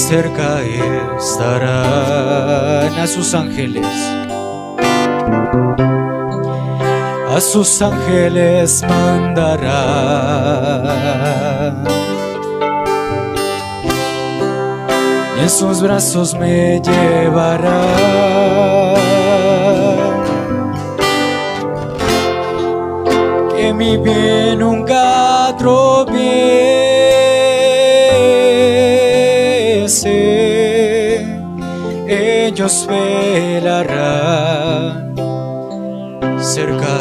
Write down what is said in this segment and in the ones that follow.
cerca estarán a sus ángeles mandará, y en sus brazos me llevará, que mi pie nunca tropiece. Ellos velarán, cerca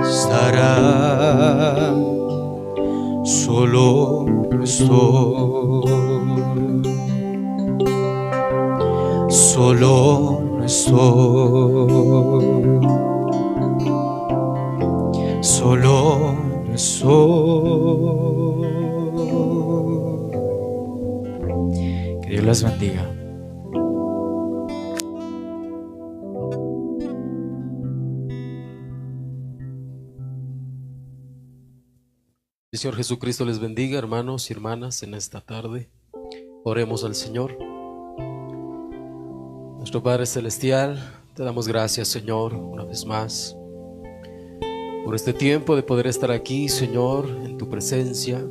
estará, solo estoy, solo estoy, solo estoy. Que Dios las bendiga. El Señor Jesucristo les bendiga, hermanos y hermanas, en esta tarde. Oremos al Señor. Nuestro Padre Celestial, te damos gracias, Señor, una vez más, por este tiempo de poder estar aquí, Señor, en tu presencia,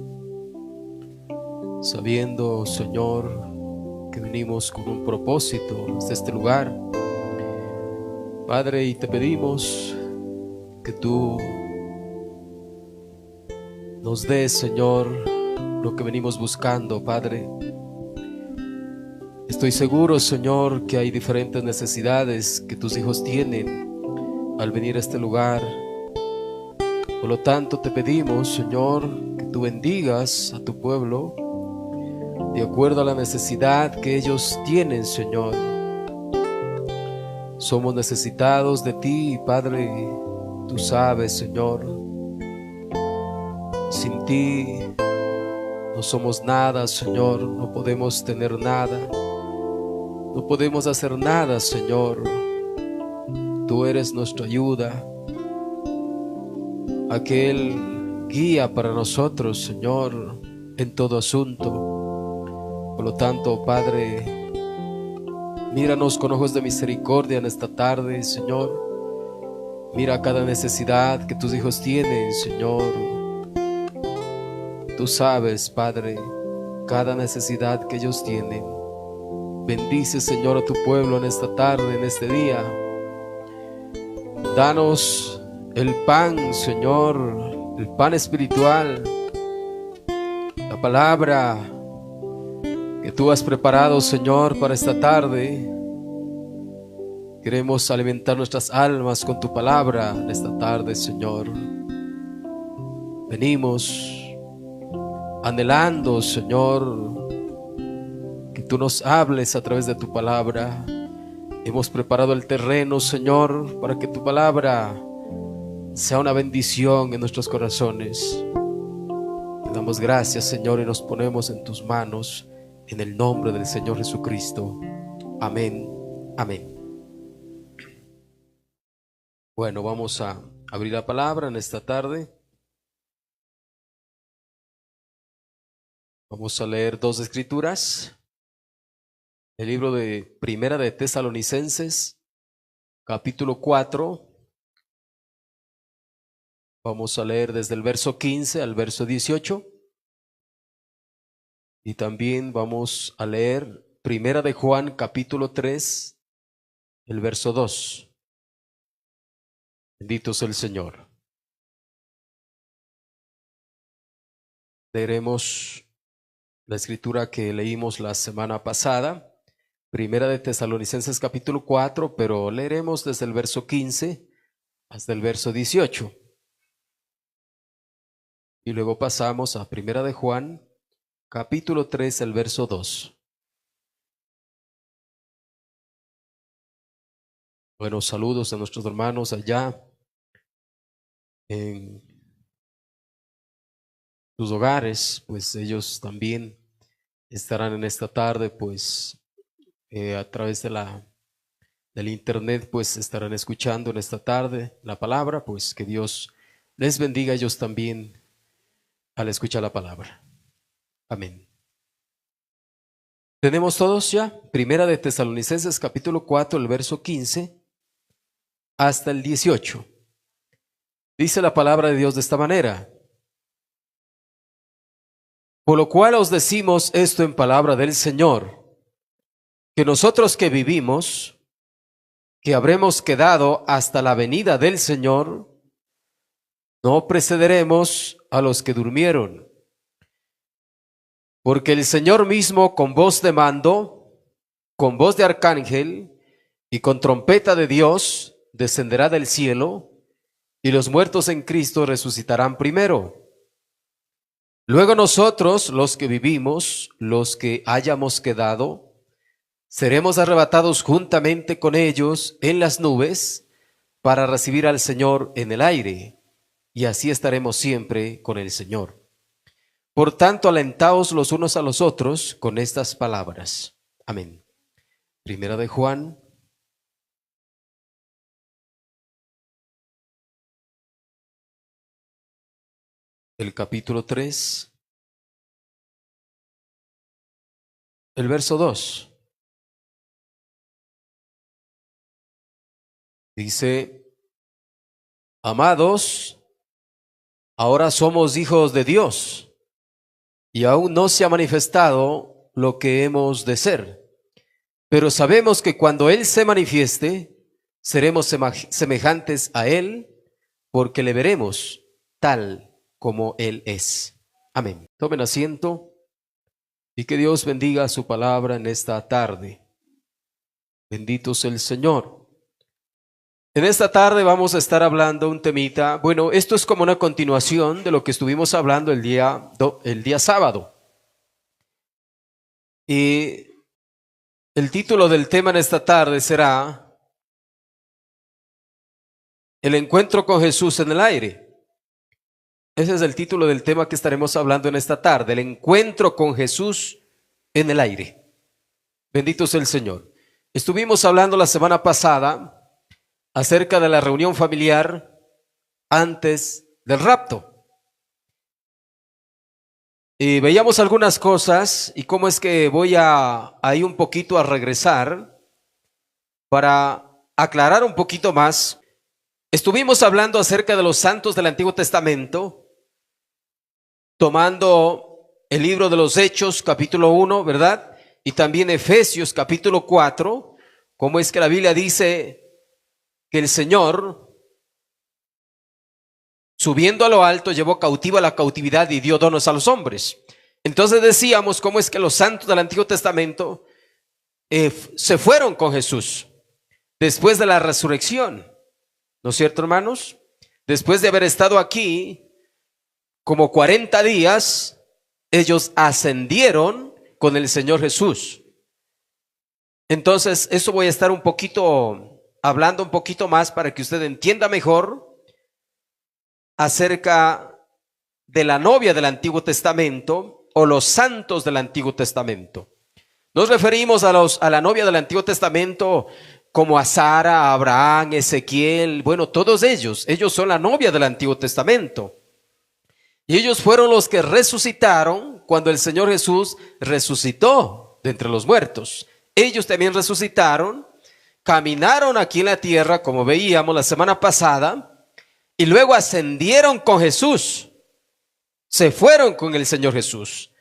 sabiendo, Señor, que venimos con un propósito desde este lugar, Padre, y te pedimos que tú nos des, Señor, lo que venimos buscando, Padre. Estoy seguro, Señor, que hay diferentes necesidades que tus hijos tienen al venir a este lugar. Por lo tanto, te pedimos, Señor, que tú bendigas a tu pueblo de acuerdo a la necesidad que ellos tienen, Señor. Somos necesitados de ti, Padre. Tú sabes, Señor. Sin ti no somos nada, Señor. No podemos tener nada. No podemos hacer nada, Señor. Tú eres nuestra ayuda, aquel guía para nosotros, Señor, en todo asunto. Por lo tanto, Padre, míranos con ojos de misericordia en esta tarde, Señor. Mira cada necesidad que tus hijos tienen, Señor. Tú sabes, Padre, cada necesidad que ellos tienen. Bendice, Señor, a tu pueblo en esta tarde, en este día. Danos el pan, Señor, el pan espiritual, la palabra que tú has preparado, Señor, para esta tarde. Queremos alimentar nuestras almas con tu palabra en esta tarde, Señor. Venimos anhelando, Señor, que tú nos hables a través de tu palabra. Hemos preparado el terreno, Señor, para que tu palabra sea una bendición en nuestros corazones. Te damos gracias, Señor, y nos ponemos en tus manos, en el nombre del Señor Jesucristo. Amén, amén. Bueno, vamos a abrir la palabra en esta tarde. Vamos a leer dos escrituras. El libro de Primera de Tesalonicenses, capítulo 4. Vamos a leer desde el verso 15 al verso 18. Y también vamos a leer Primera de Juan, capítulo 3, el verso 2. Bendito sea el Señor. Leeremos la escritura que leímos la semana pasada. Primera de Tesalonicenses capítulo 4, pero leeremos desde el verso 15 hasta el verso 18. Y luego pasamos a Primera de Juan, capítulo 3, el verso 2. Buenos saludos a nuestros hermanos allá en sus hogares, pues ellos también estarán en esta tarde, pues a través de del internet, pues estarán escuchando en esta tarde la palabra. Pues que Dios les bendiga a ellos también al escuchar la palabra. Amén. ¿Tenemos todos ya? Primera de Tesalonicenses capítulo 4, el verso 15 hasta el 18. Dice la palabra de Dios de esta manera: por lo cual os decimos esto en palabra del Señor, que nosotros que vivimos, que habremos quedado hasta la venida del Señor, no precederemos a los que durmieron. Porque el Señor mismo, con voz de mando, con voz de arcángel y con trompeta de Dios, descenderá del cielo, y los muertos en Cristo resucitarán primero. Luego nosotros, los que vivimos, los que hayamos quedado, seremos arrebatados juntamente con ellos en las nubes para recibir al Señor en el aire, y así estaremos siempre con el Señor. Por tanto, alentaos los unos a los otros con estas palabras. Amén. Primera de Juan, el capítulo 3, el verso 2. Dice: amados, ahora somos hijos de Dios, y aún no se ha manifestado lo que hemos de ser. Pero sabemos que cuando Él se manifieste, seremos semejantes a Él, porque le veremos tal como Él es. Amén. Tomen asiento y que Dios bendiga su palabra en esta tarde. Bendito sea el Señor. En esta tarde vamos a estar hablando un temita. Bueno, esto es como una continuación de lo que estuvimos hablando el día sábado. Y el título del tema en esta tarde será El encuentro con Jesús en el aire. Ese es el título del tema que estaremos hablando en esta tarde, el encuentro con Jesús en el aire. Bendito sea el Señor. Estuvimos hablando la semana pasada acerca de la reunión familiar antes del rapto. Y veíamos algunas cosas y cómo es que voy ahí un poquito a regresar para aclarar un poquito más. Estuvimos hablando acerca de los santos del Antiguo Testamento, tomando el libro de los Hechos, capítulo 1, ¿verdad? Y también Efesios, capítulo 4, cómo es que la Biblia dice que el Señor, subiendo a lo alto, llevó cautiva la cautividad y dio dones a los hombres. Entonces decíamos cómo es que los santos del Antiguo Testamento se fueron con Jesús después de la resurrección, ¿no es cierto, hermanos? Después de haber estado aquí como 40 días, ellos ascendieron con el Señor Jesús. Entonces, eso voy a estar hablando un poquito más para que usted entienda mejor acerca de la novia del Antiguo Testamento o los santos del Antiguo Testamento. Nos referimos a la novia del Antiguo Testamento como a Sara, a Abraham, Ezequiel, bueno, todos ellos son la novia del Antiguo Testamento. Y ellos fueron los que resucitaron cuando el Señor Jesús resucitó de entre los muertos. Ellos también resucitaron, caminaron aquí en la tierra, como veíamos la semana pasada, y luego ascendieron con Jesús, se fueron con el Señor Jesús.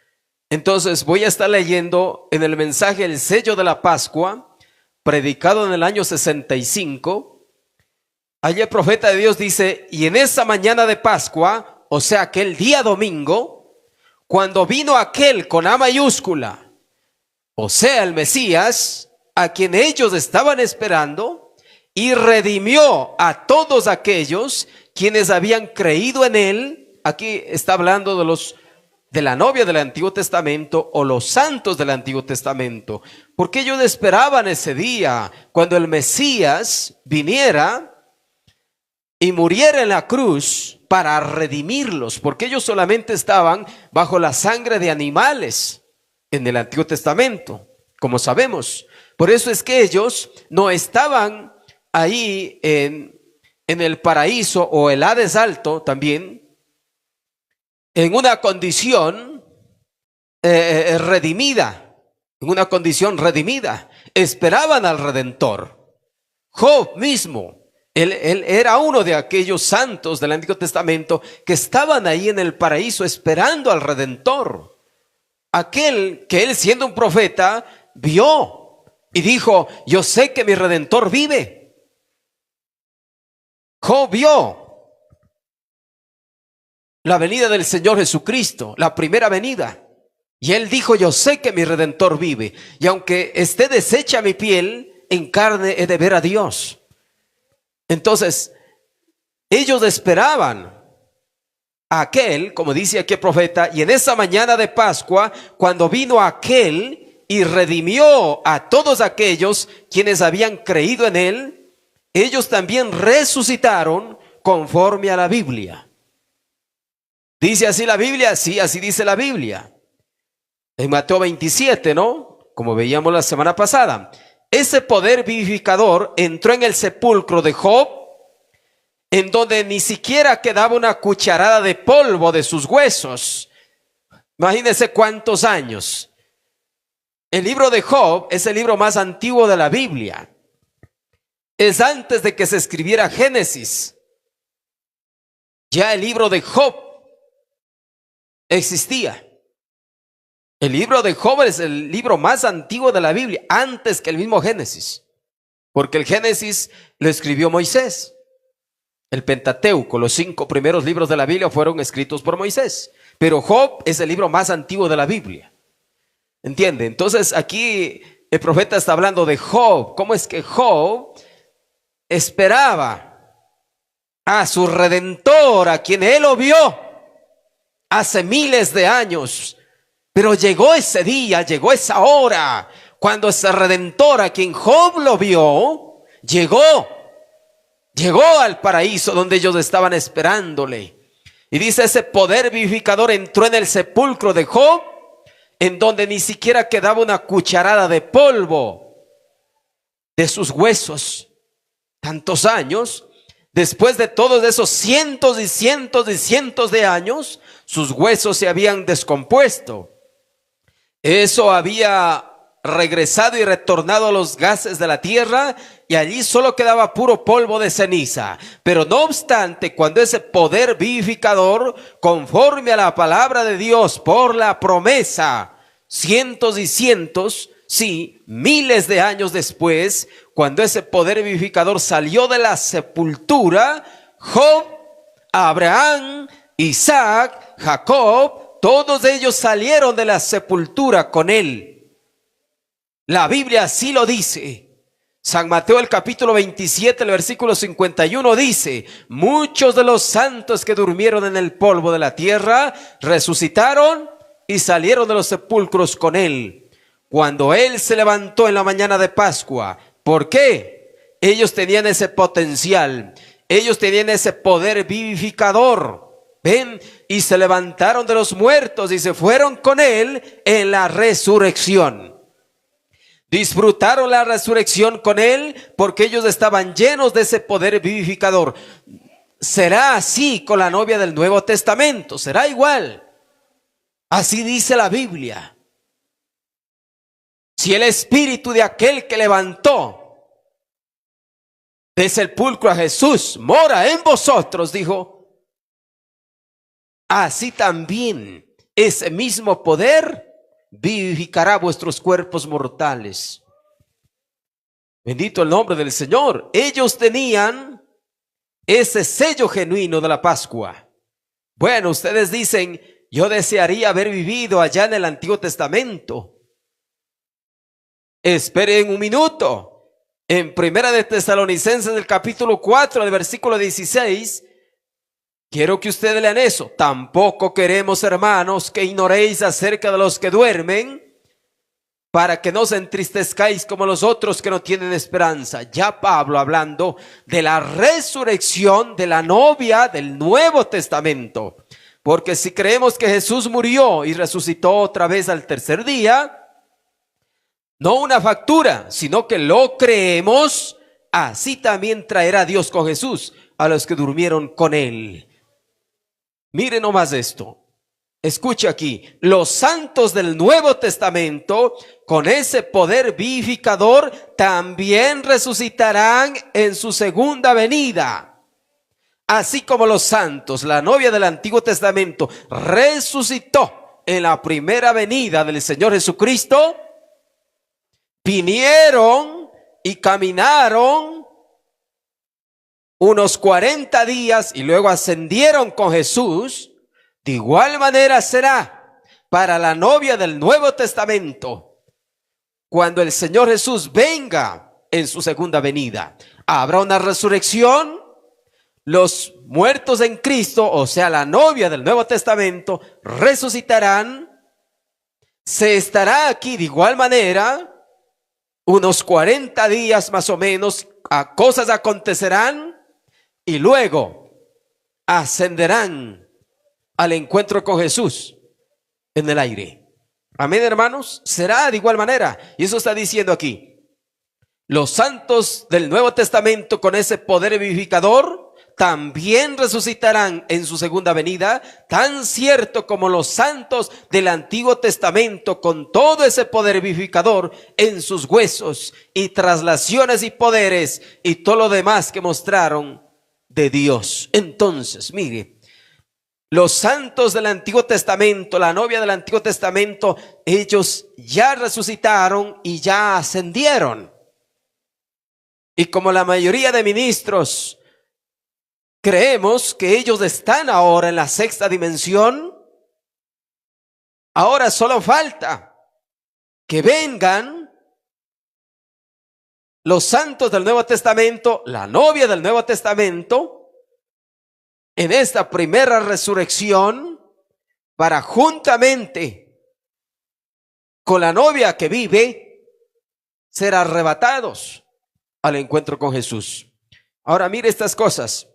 Entonces voy a estar leyendo en el mensaje El sello de la Pascua, predicado en el año 65. Allí el profeta de Dios dice: y en esa mañana de Pascua, o sea, aquel día domingo, cuando vino aquel con A mayúscula, o sea, el Mesías, a quien ellos estaban esperando, y redimió a todos aquellos quienes habían creído en él. Aquí está hablando de la novia del Antiguo Testamento o los santos del Antiguo Testamento, porque ellos esperaban ese día cuando el Mesías viniera y muriera en la cruz para redimirlos, porque ellos solamente estaban bajo la sangre de animales en el Antiguo Testamento, como sabemos. Por eso es que ellos no estaban ahí en el paraíso o el Hades alto también, en una condición redimida, en una condición redimida, esperaban al Redentor. Job mismo, él era uno de aquellos santos del Antiguo Testamento que estaban ahí en el paraíso esperando al Redentor. Aquel que él, siendo un profeta, vio y dijo: yo sé que mi Redentor vive. Job vio la venida del Señor Jesucristo, la primera venida. Y él dijo: yo sé que mi Redentor vive, y aunque esté deshecha mi piel, en carne he de ver a Dios. Entonces, ellos esperaban a aquel, como dice aquí el profeta, y en esa mañana de Pascua, cuando vino aquel y redimió a todos aquellos quienes habían creído en él, ellos también resucitaron conforme a la Biblia. ¿Dice así la Biblia? Sí, así dice la Biblia. En Mateo 27, ¿no? Como veíamos la semana pasada. Ese poder vivificador entró en el sepulcro de Job, en donde ni siquiera quedaba una cucharada de polvo de sus huesos. Imagínense cuántos años. El libro de Job es el libro más antiguo de la Biblia. Es antes de que se escribiera Génesis. Ya el libro de Job existía. El libro de Job es el libro más antiguo de la Biblia, antes que el mismo Génesis. Porque el Génesis lo escribió Moisés. El Pentateuco, los 5 primeros libros de la Biblia fueron escritos por Moisés. Pero Job es el libro más antiguo de la Biblia. ¿Entiende? Entonces aquí el profeta está hablando de Job. ¿Cómo es que Job esperaba a su Redentor, a quien él lo vio hace miles de años? Pero llegó ese día, llegó esa hora, cuando ese Redentor a quien Job lo vio, llegó al paraíso donde ellos estaban esperándole. Y dice: ese poder vivificador entró en el sepulcro de Job, en donde ni siquiera quedaba una cucharada de polvo de sus huesos. Tantos años, después de todos esos cientos y cientos y cientos de años, sus huesos se habían descompuesto. Eso había regresado y retornado a los gases de la tierra, y allí solo quedaba puro polvo de ceniza. Pero no obstante, cuando ese poder vivificador, conforme a la palabra de Dios, por la promesa, cientos y cientos, sí, miles de años después, cuando ese poder vivificador salió de la sepultura, Job, Abraham, Isaac, Jacob, todos ellos salieron de la sepultura con él. La Biblia así lo dice. San Mateo, el capítulo 27, el versículo 51 dice: muchos de los santos que durmieron en el polvo de la tierra resucitaron y salieron de los sepulcros con él, cuando él se levantó en la mañana de Pascua. ¿Por qué? Ellos tenían ese potencial, ellos tenían ese poder vivificador. Ven, y se levantaron de los muertos y se fueron con él en la resurrección. Disfrutaron la resurrección con él porque ellos estaban llenos de ese poder vivificador. Será así con la novia del Nuevo Testamento, será igual. Así dice la Biblia. Si el espíritu de aquel que levantó del sepulcro a Jesús mora en vosotros, dijo, así también ese mismo poder vivificará vuestros cuerpos mortales. Bendito el nombre del Señor. Ellos tenían ese sello genuino de la Pascua. Bueno, ustedes dicen: yo desearía haber vivido allá en el Antiguo Testamento. Esperen un minuto. En Primera de Tesalonicenses, del capítulo 4, del versículo 16, quiero que ustedes lean eso. Tampoco queremos, hermanos, que ignoréis acerca de los que duermen, para que no os entristezcáis como los otros que no tienen esperanza. Ya Pablo hablando de la resurrección de la novia del Nuevo Testamento. Porque si creemos que Jesús murió y resucitó otra vez al tercer día, no una factura, sino que lo creemos, así también traerá Dios con Jesús a los que durmieron con él. Miren nomás esto. escuche aquí, los santos del Nuevo Testamento, con ese poder vivificador, también resucitarán en su segunda venida. Así como los santos, la novia del Antiguo Testamento, resucitó en la primera venida del Señor Jesucristo, vinieron y caminaron unos 40 días y luego ascendieron con Jesús. De igual manera será para la novia del Nuevo Testamento cuando el Señor Jesús venga en su segunda venida. Habrá una resurrección. Los muertos en Cristo, o sea, la novia del Nuevo Testamento, resucitarán. Se estará aquí de igual manera unos 40 días más o menos. Cosas acontecerán y luego ascenderán al encuentro con Jesús en el aire. Amén, hermanos. Será de igual manera. Y eso está diciendo aquí. Los santos del Nuevo Testamento con ese poder vivificador también resucitarán en su segunda venida, tan cierto como los santos del Antiguo Testamento con todo ese poder vivificador en sus huesos y traslaciones y poderes y todo lo demás que mostraron de Dios. Entonces, mire, los santos del Antiguo Testamento, la novia del Antiguo Testamento, ellos ya resucitaron y ya ascendieron. Y como la mayoría de ministros creemos que ellos están ahora en la sexta dimensión, ahora solo falta que vengan los santos del Nuevo Testamento, la novia del Nuevo Testamento, en esta primera resurrección, para juntamente con la novia que vive, ser arrebatados al encuentro con Jesús. Ahora mire estas cosas.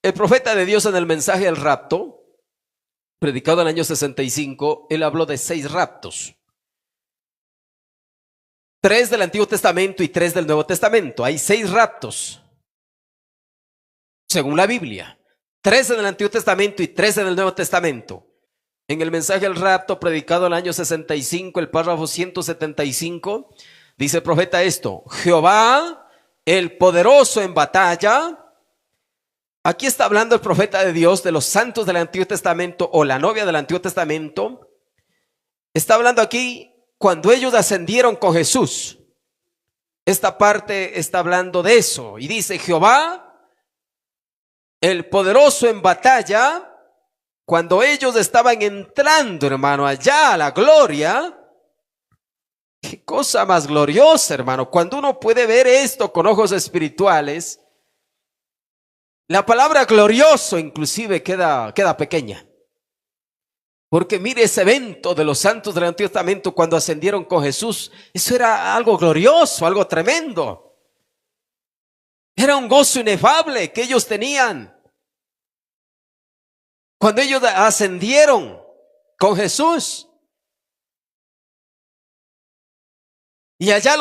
El profeta de Dios en el mensaje del rapto, predicado en el año 65, él habló de 6 raptos. 3 del Antiguo Testamento y 3 del Nuevo Testamento. Hay 6 raptos, según la Biblia. 3 en el Antiguo Testamento y 3 en el Nuevo Testamento. En el mensaje del rapto, predicado en el año 65, el párrafo 175, dice el profeta esto: Jehová, el poderoso en batalla. Aquí está hablando el profeta de Dios de los santos del Antiguo Testamento o la novia del Antiguo Testamento. Está hablando aquí cuando ellos ascendieron con Jesús. Esta parte está hablando de eso. Y dice: Jehová, el poderoso en batalla, cuando ellos estaban entrando, hermano, allá a la gloria. Qué cosa más gloriosa, hermano. Cuando uno puede ver esto con ojos espirituales, la palabra glorioso inclusive queda pequeña. Porque mire ese evento de los santos del Antiguo Testamento cuando ascendieron con Jesús. Eso era algo glorioso, algo tremendo. Era un gozo inefable que ellos tenían. Cuando ellos ascendieron con Jesús. Y allá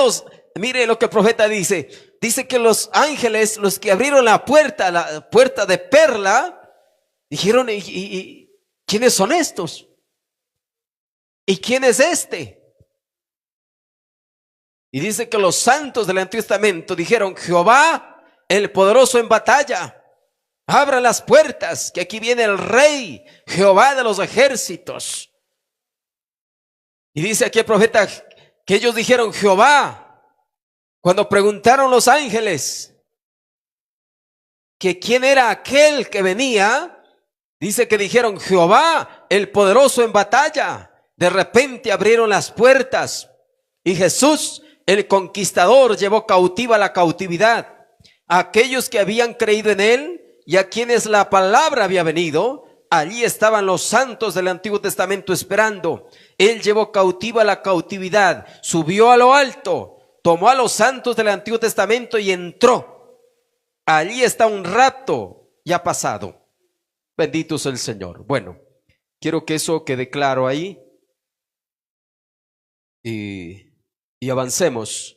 mire lo que el profeta dice. Dice que los ángeles, los que abrieron la puerta de perla, dijeron: ¿Y quiénes son estos? ¿Y quién es este? Y dice que los santos del Antiguo Testamento dijeron: Jehová, el poderoso en batalla, abra las puertas, que aquí viene el Rey, Jehová de los ejércitos. Y dice aquí el profeta que ellos dijeron: Jehová. Cuando preguntaron los ángeles que quién era aquel que venía, dice que dijeron: Jehová, el poderoso en batalla. De repente abrieron las puertas y Jesús, el conquistador, llevó cautiva la cautividad a aquellos que habían creído en él y a quienes la palabra había venido. Allí estaban los santos del Antiguo Testamento esperando. Él llevó cautiva la cautividad, subió a lo alto, tomó a los santos del Antiguo Testamento y entró. Allí está un rapto ya pasado. Bendito sea el Señor. Bueno, quiero que eso quede claro ahí y avancemos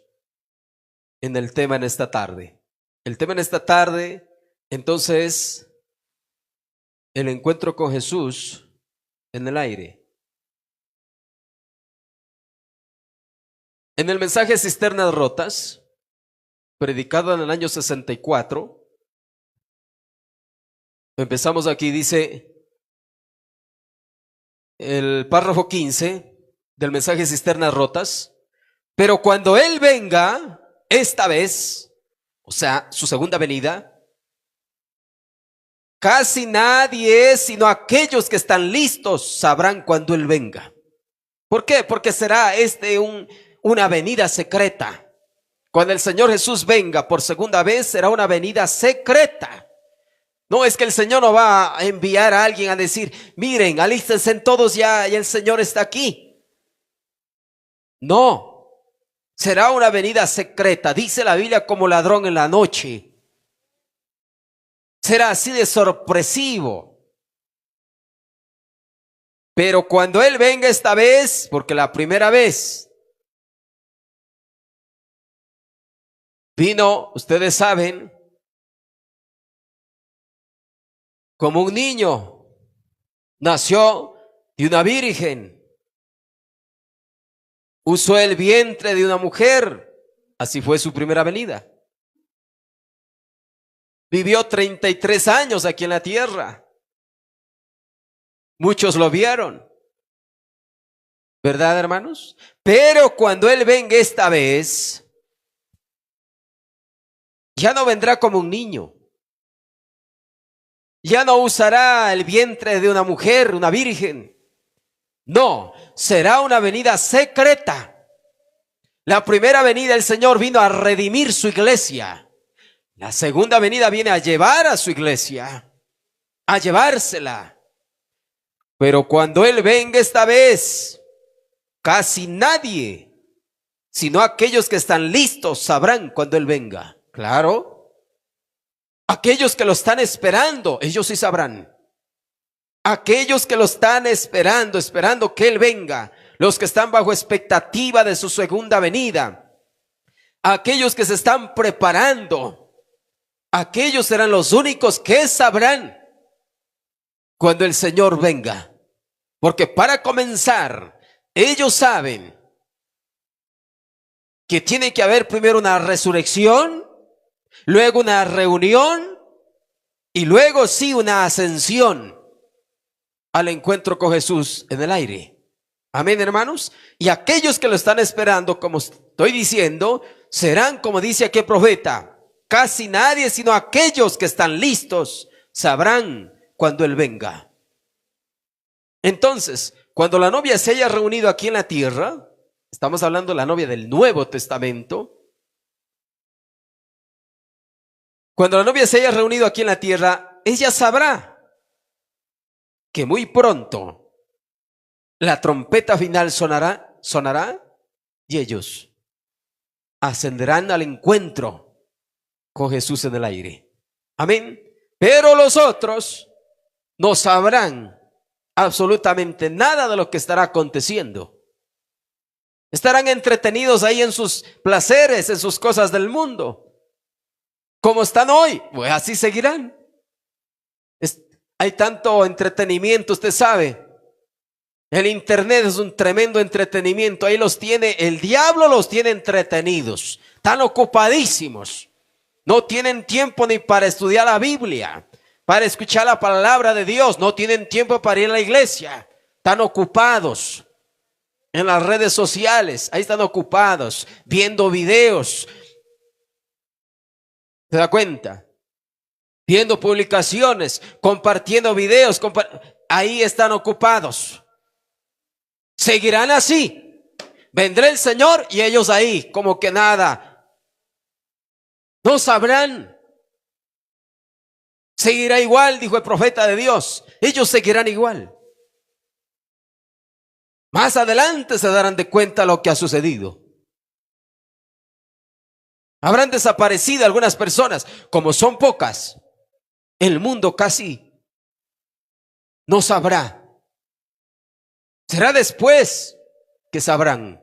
en el tema en esta tarde. El tema en esta tarde, entonces, el encuentro con Jesús en el aire. En el mensaje Cisternas Rotas, predicado en el año 64, empezamos aquí, dice el párrafo 15 del mensaje Cisternas Rotas: pero cuando Él venga, esta vez, o sea, su segunda venida, casi nadie, sino aquellos que están listos, sabrán cuando Él venga. ¿Por qué? Porque será una venida secreta. Cuando el Señor Jesús venga por segunda vez, será una venida secreta. No es que el Señor no va a enviar a alguien a decir: miren, alístense todos ya el Señor está aquí. No, será una venida secreta. Dice la Biblia: como ladrón en la noche. Será así de sorpresivo. Pero cuando Él venga esta vez, porque la primera vez vino, ustedes saben, como un niño, nació de una virgen, usó el vientre de una mujer, así fue su primera venida. Vivió 33 años aquí en la tierra. Muchos lo vieron, ¿verdad, hermanos? Pero cuando Él venga esta vez, ya no vendrá como un niño. Ya no usará el vientre de una mujer, una virgen. No, será una venida secreta. La primera venida el Señor vino a redimir su iglesia. La segunda venida viene a llevar a su iglesia, a llevársela. Pero cuando Él venga esta vez, casi nadie, sino aquellos que están listos, sabrán cuando Él venga. Claro. Aquellos que lo están esperando, ellos sí sabrán. Aquellos que lo están esperando que Él venga, los que están bajo expectativa de su segunda venida, aquellos que se están preparando, aquellos serán los únicos que sabrán cuando el Señor venga. Porque para comenzar, ellos saben que tiene que haber primero una resurrección, luego una reunión y luego sí una ascensión al encuentro con Jesús en el aire. Amén, hermanos. Y aquellos que lo están esperando, como estoy diciendo, serán, como dice aquí el profeta, casi nadie, sino aquellos que están listos, sabrán cuando Él venga. Entonces, cuando la novia se haya reunido aquí en la tierra, estamos hablando de la novia del Nuevo Testamento. Cuando la novia se haya reunido aquí en la tierra, ella sabrá que muy pronto la trompeta final sonará y ellos ascenderán al encuentro con Jesús en el aire. Amén. Pero los otros no sabrán absolutamente nada de lo que estará aconteciendo. Estarán entretenidos ahí en sus placeres, en sus cosas del mundo. Como están hoy, pues así seguirán. Hay tanto entretenimiento, usted sabe. El internet es un tremendo entretenimiento. Ahí los tiene, el diablo los tiene entretenidos. Están ocupadísimos. No tienen tiempo ni para estudiar la Biblia, para escuchar la palabra de Dios. No tienen tiempo para ir a la iglesia. Están ocupados en las redes sociales. Ahí están ocupados viendo videos. ¿Se da cuenta? Viendo publicaciones, compartiendo videos, ahí están ocupados. Seguirán así. Vendrá el Señor y ellos ahí, como que nada. No sabrán. Seguirá igual, dijo el profeta de Dios. Ellos seguirán igual. Más adelante se darán de cuenta lo que ha sucedido. Habrán desaparecido algunas personas, como son pocas. El mundo casi no sabrá. Será después que sabrán.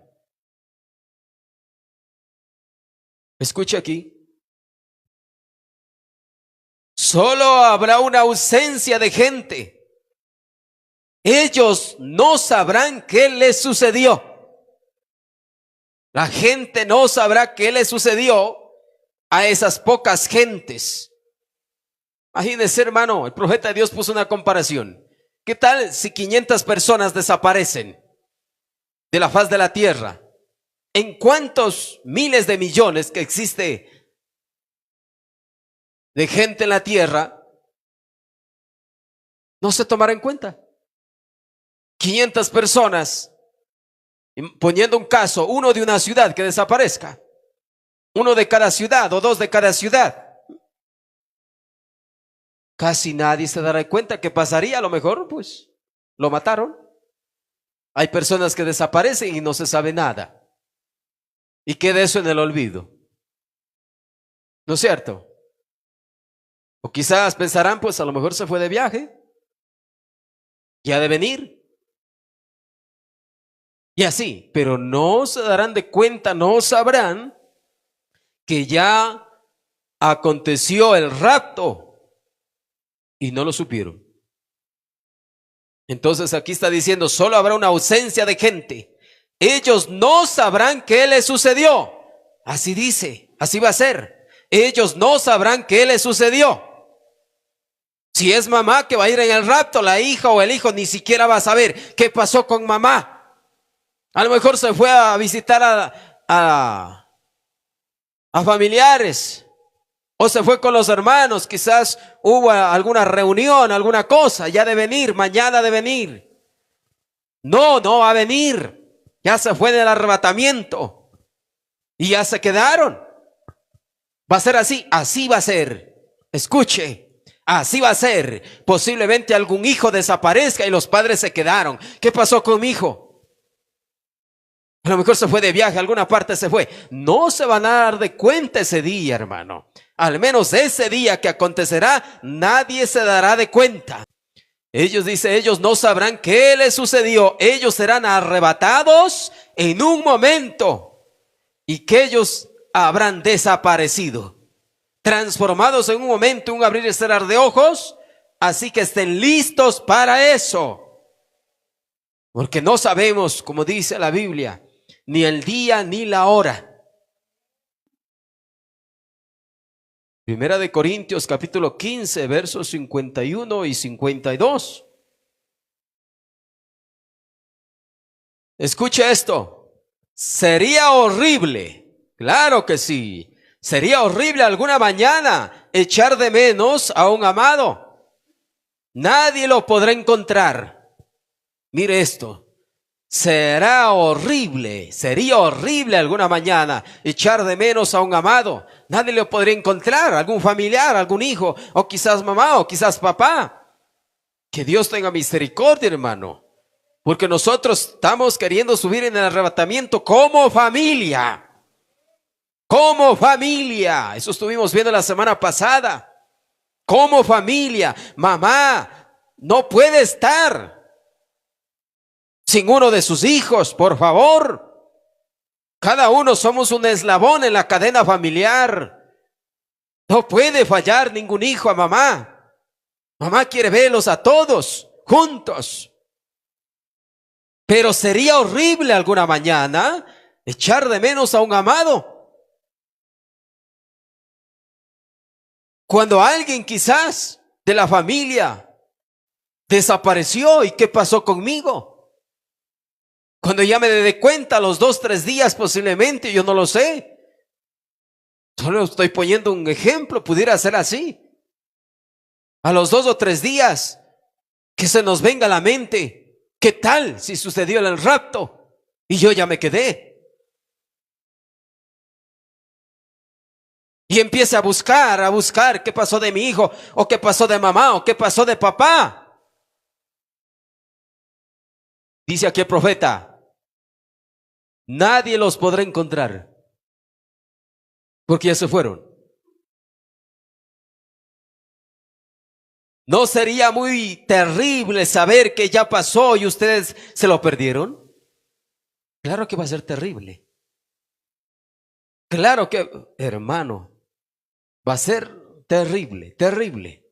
Escuche aquí. Solo habrá una ausencia de gente ellos no sabrán qué les sucedió. La gente no sabrá qué le sucedió a esas pocas gentes. Imagínense, hermano, el profeta de Dios puso una comparación. ¿Qué tal si 500 personas desaparecen de la faz de la tierra? ¿En cuántos miles de millones que existe de gente en la tierra no se tomará en cuenta? 500 personas, poniendo un caso, uno de una ciudad que desaparezca, uno de cada ciudad o dos de cada ciudad. Casi nadie se dará cuenta. ¿Qué pasaría? A lo mejor, pues, lo mataron. Hay personas que desaparecen y no se sabe nada. Y queda eso en el olvido. ¿No es cierto? O quizás pensarán, pues, a lo mejor se fue de viaje. Y ha de venir. Y así, pero no se darán de cuenta, no sabrán que ya aconteció el rapto. Y no lo supieron. Entonces aquí está diciendo, solo habrá una ausencia de gente. Ellos no sabrán qué les sucedió. Así dice, así va a ser. Ellos no sabrán qué les sucedió. Si es mamá que va a ir en el rapto, la hija o el hijo ni siquiera va a saber qué pasó con mamá. A lo mejor se fue a visitar a familiares. O se fue con los hermanos, quizás hubo alguna reunión, alguna cosa, ya de venir, mañana de venir. No va a venir. Ya se fue del arrebatamiento. Y ya se quedaron. Va a ser así, así va a ser. Escuche, así va a ser. Posiblemente algún hijo desaparezca y los padres se quedaron. ¿Qué pasó con mi hijo? A lo mejor se fue de viaje, a alguna parte se fue. No se van a dar de cuenta ese día, hermano. Al menos ese día que acontecerá, nadie se dará de cuenta. Ellos no sabrán qué les sucedió. Ellos serán arrebatados en un momento y que ellos habrán desaparecido, transformados en un momento, un abrir y cerrar de ojos. Así que estén listos para eso, porque no sabemos, como dice la Biblia, ni el día ni la hora. Primera de Corintios capítulo 15 versos 51 y 52. Escuche esto. Sería horrible, claro que sí, sería horrible alguna mañana echar de menos a un amado. Nadie lo podrá encontrar. Mire esto. Sería horrible alguna mañana echar de menos a un amado. Nadie lo podría encontrar, algún familiar, algún hijo, o quizás mamá, o quizás papá. Que Dios tenga misericordia, hermano, porque nosotros estamos queriendo subir en el arrebatamiento como familia. Como familia, eso estuvimos viendo la semana pasada. Como familia, mamá no puede estar sin uno de sus hijos, por favor. Cada uno somos un eslabón en la cadena familiar. No puede fallar ningún hijo a mamá. Mamá quiere verlos a todos juntos. Pero sería horrible alguna mañana echar de menos a un amado. Cuando alguien quizás de la familia desapareció, ¿y qué pasó conmigo? Cuando ya me dé cuenta, a los 2, 3 días posiblemente, yo no lo sé. Solo estoy poniendo un ejemplo, pudiera ser así. A los 2 o 3 días, que se nos venga a la mente, ¿qué tal si sucedió el rapto y yo ya me quedé? Y empiece a buscar qué pasó de mi hijo, o qué pasó de mamá, o qué pasó de papá. Dice aquí el profeta, nadie los podrá encontrar, porque ya se fueron. ¿No sería muy terrible saber que ya pasó y ustedes se lo perdieron? Claro que va a ser terrible. Claro que, hermano, va a ser terrible, terrible.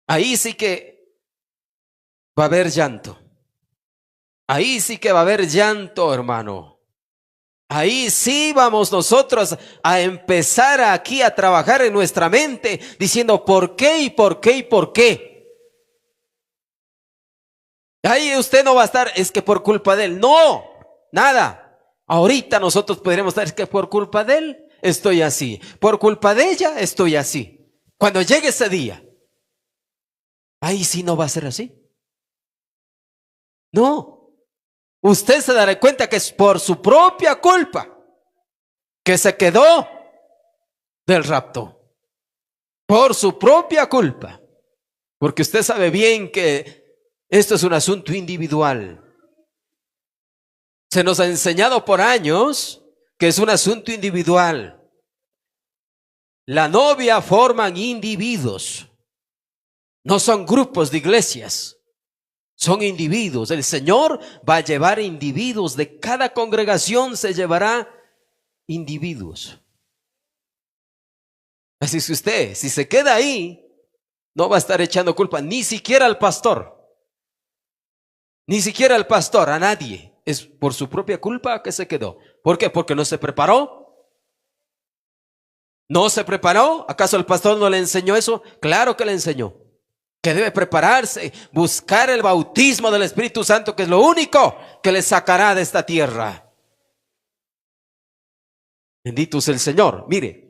Ahí sí que va a haber llanto. Ahí sí que va a haber llanto, hermano. Ahí sí vamos nosotros a empezar aquí a trabajar en nuestra mente diciendo ¿por qué y por qué y por qué? Ahí usted no va a estar, es que por culpa de él. No, nada. Ahorita nosotros podríamos estar, es que por culpa de él estoy así. Por culpa de ella estoy así. Cuando llegue ese día, ahí sí no va a ser así. No. Usted se dará cuenta que es por su propia culpa que se quedó del rapto. Por su propia culpa. Porque usted sabe bien que esto es un asunto individual. Se nos ha enseñado por años que es un asunto individual. La novia forman individuos. No son grupos de iglesias. Son individuos. El Señor va a llevar individuos. De cada congregación se llevará individuos. Así que usted, si se queda ahí, no va a estar echando culpa ni siquiera al pastor. Ni siquiera al pastor, a nadie. Es por su propia culpa que se quedó. ¿Por qué? Porque no se preparó. ¿No se preparó? ¿Acaso el pastor no le enseñó eso? Claro que le enseñó. Que debe prepararse, buscar el bautismo del Espíritu Santo, que es lo único que le sacará de esta tierra. Bendito es el Señor. Mire,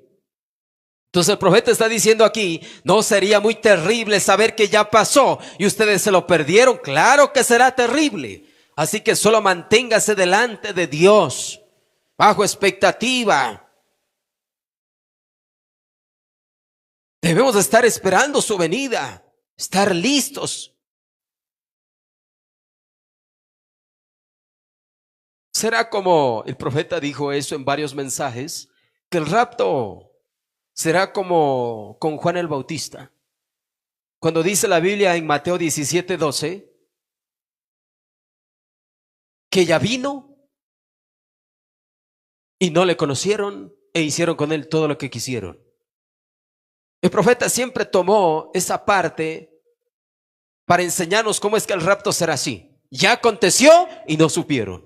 entonces el profeta está diciendo aquí, ¿no sería muy terrible saber que ya pasó y ustedes se lo perdieron? Claro que será terrible. Así que solo manténgase delante de Dios, bajo expectativa. Debemos estar esperando su venida. Estar listos. Será como el profeta dijo eso en varios mensajes, que el rapto será como con Juan el Bautista. Cuando dice la Biblia en Mateo 17:12, que ya vino y no le conocieron e hicieron con él todo lo que quisieron. El profeta siempre tomó esa parte para enseñarnos cómo es que el rapto será así. Ya aconteció y no supieron.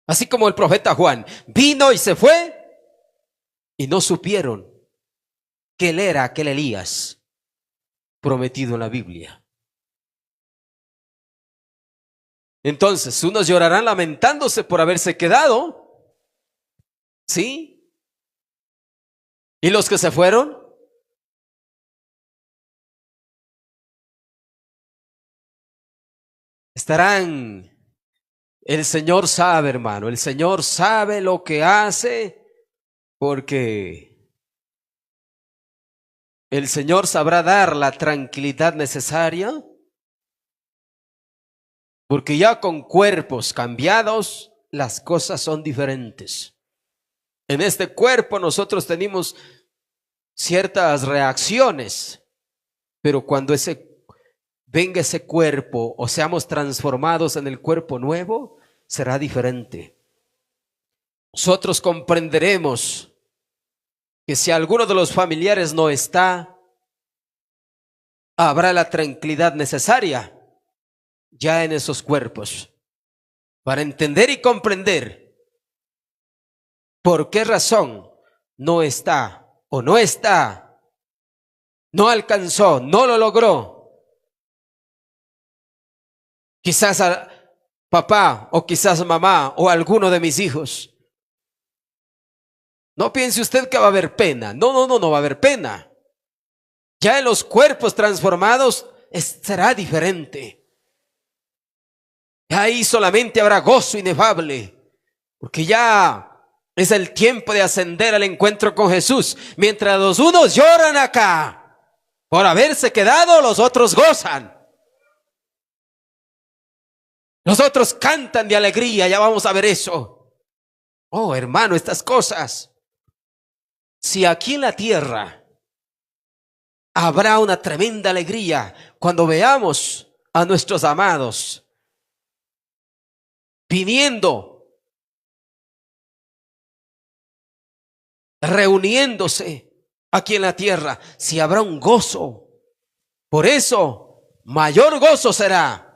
Así como el profeta Juan vino y se fue y no supieron que él era aquel Elías prometido en la Biblia. Entonces, unos llorarán lamentándose por haberse quedado, ¿sí? ¿Y los que se fueron? Estarán, el Señor sabe, hermano, el Señor sabe lo que hace, porque el Señor sabrá dar la tranquilidad necesaria, porque ya con cuerpos cambiados, las cosas son diferentes. En este cuerpo nosotros tenemos ciertas reacciones, pero cuando venga ese cuerpo o seamos transformados en el cuerpo nuevo, será diferente. Nosotros comprenderemos que si alguno de los familiares no está, habrá la tranquilidad necesaria ya en esos cuerpos para entender y comprender por qué razón no está o no está, no alcanzó, no lo logró. Quizás a papá o quizás mamá o alguno de mis hijos. No piense usted que va a haber pena. No va a haber pena. Ya en los cuerpos transformados será diferente. Ahí solamente habrá gozo inefable, porque ya es el tiempo de ascender al encuentro con Jesús. Mientras los unos lloran acá por haberse quedado, los otros gozan. Los otros cantan de alegría, ya vamos a ver eso. Oh, hermano, estas cosas. Si aquí en la tierra habrá una tremenda alegría cuando veamos a nuestros amados viniendo, reuniéndose aquí en la tierra, si habrá un gozo. Por eso mayor gozo será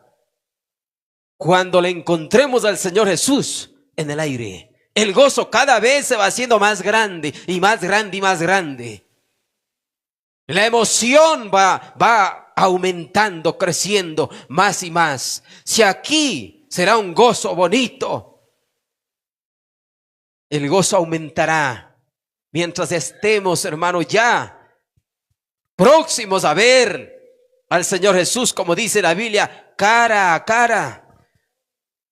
cuando le encontremos al Señor Jesús en el aire. El gozo cada vez se va haciendo más grande y más grande y más grande. La emoción va aumentando, creciendo más y más. Si aquí será un gozo bonito, el gozo aumentará mientras estemos, hermanos, ya próximos a ver al Señor Jesús, como dice la Biblia, cara a cara.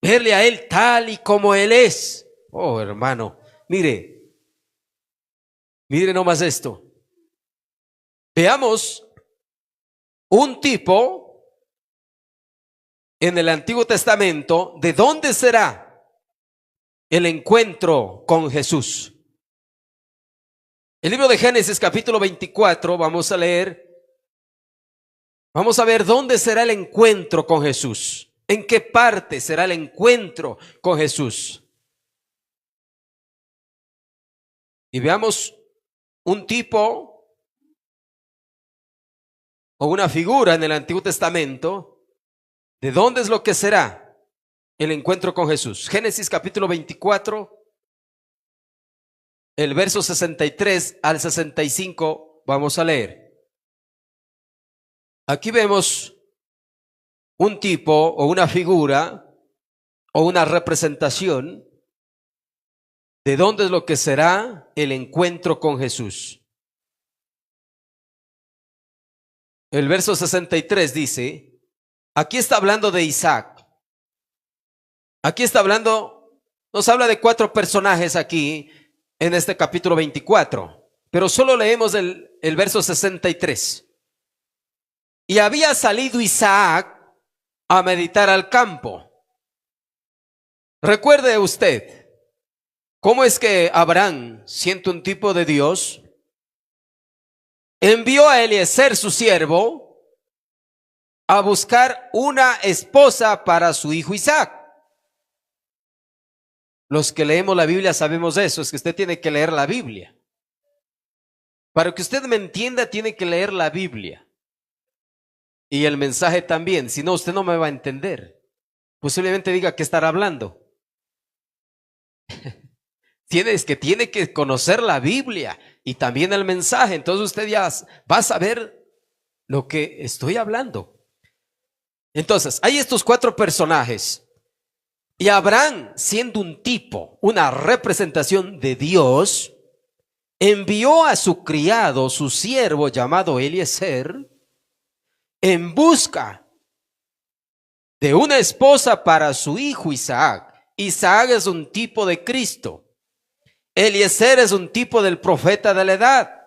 Verle a Él tal y como Él es. Oh, hermano, mire nomás esto. Veamos un tipo en el Antiguo Testamento de dónde será el encuentro con Jesús. El libro de Génesis capítulo 24, vamos a leer. Vamos a ver dónde será el encuentro con Jesús. ¿En qué parte será el encuentro con Jesús? Y veamos un tipo o una figura en el Antiguo Testamento de dónde es lo que será el encuentro con Jesús. Génesis capítulo 24, el verso 63 al 65, vamos a leer. Aquí vemos un tipo o una figura o una representación de dónde es lo que será el encuentro con Jesús. El verso 63 dice, aquí está hablando de Isaac. Aquí está hablando, nos habla de 4 personajes aquí en este capítulo 24, pero solo leemos el verso 63. Y había salido Isaac a meditar al campo. Recuerde usted, ¿cómo es que Abraham, siendo un tipo de Dios, envió a Eliezer, su siervo, a buscar una esposa para su hijo Isaac? Los que leemos la Biblia sabemos eso, es que usted tiene que leer la Biblia. Para que usted me entienda, tiene que leer la Biblia. Y el mensaje también, si no, usted no me va a entender. Posiblemente diga, ¿qué estará hablando? Tiene que conocer la Biblia y también el mensaje. Entonces usted ya va a saber lo que estoy hablando. Entonces, hay estos 4 personajes. Y Abraham, siendo un tipo, una representación de Dios, envió a su criado, su siervo llamado Eliezer, en busca de una esposa para su hijo Isaac. Isaac es un tipo de Cristo. Eliezer es un tipo del profeta de la edad.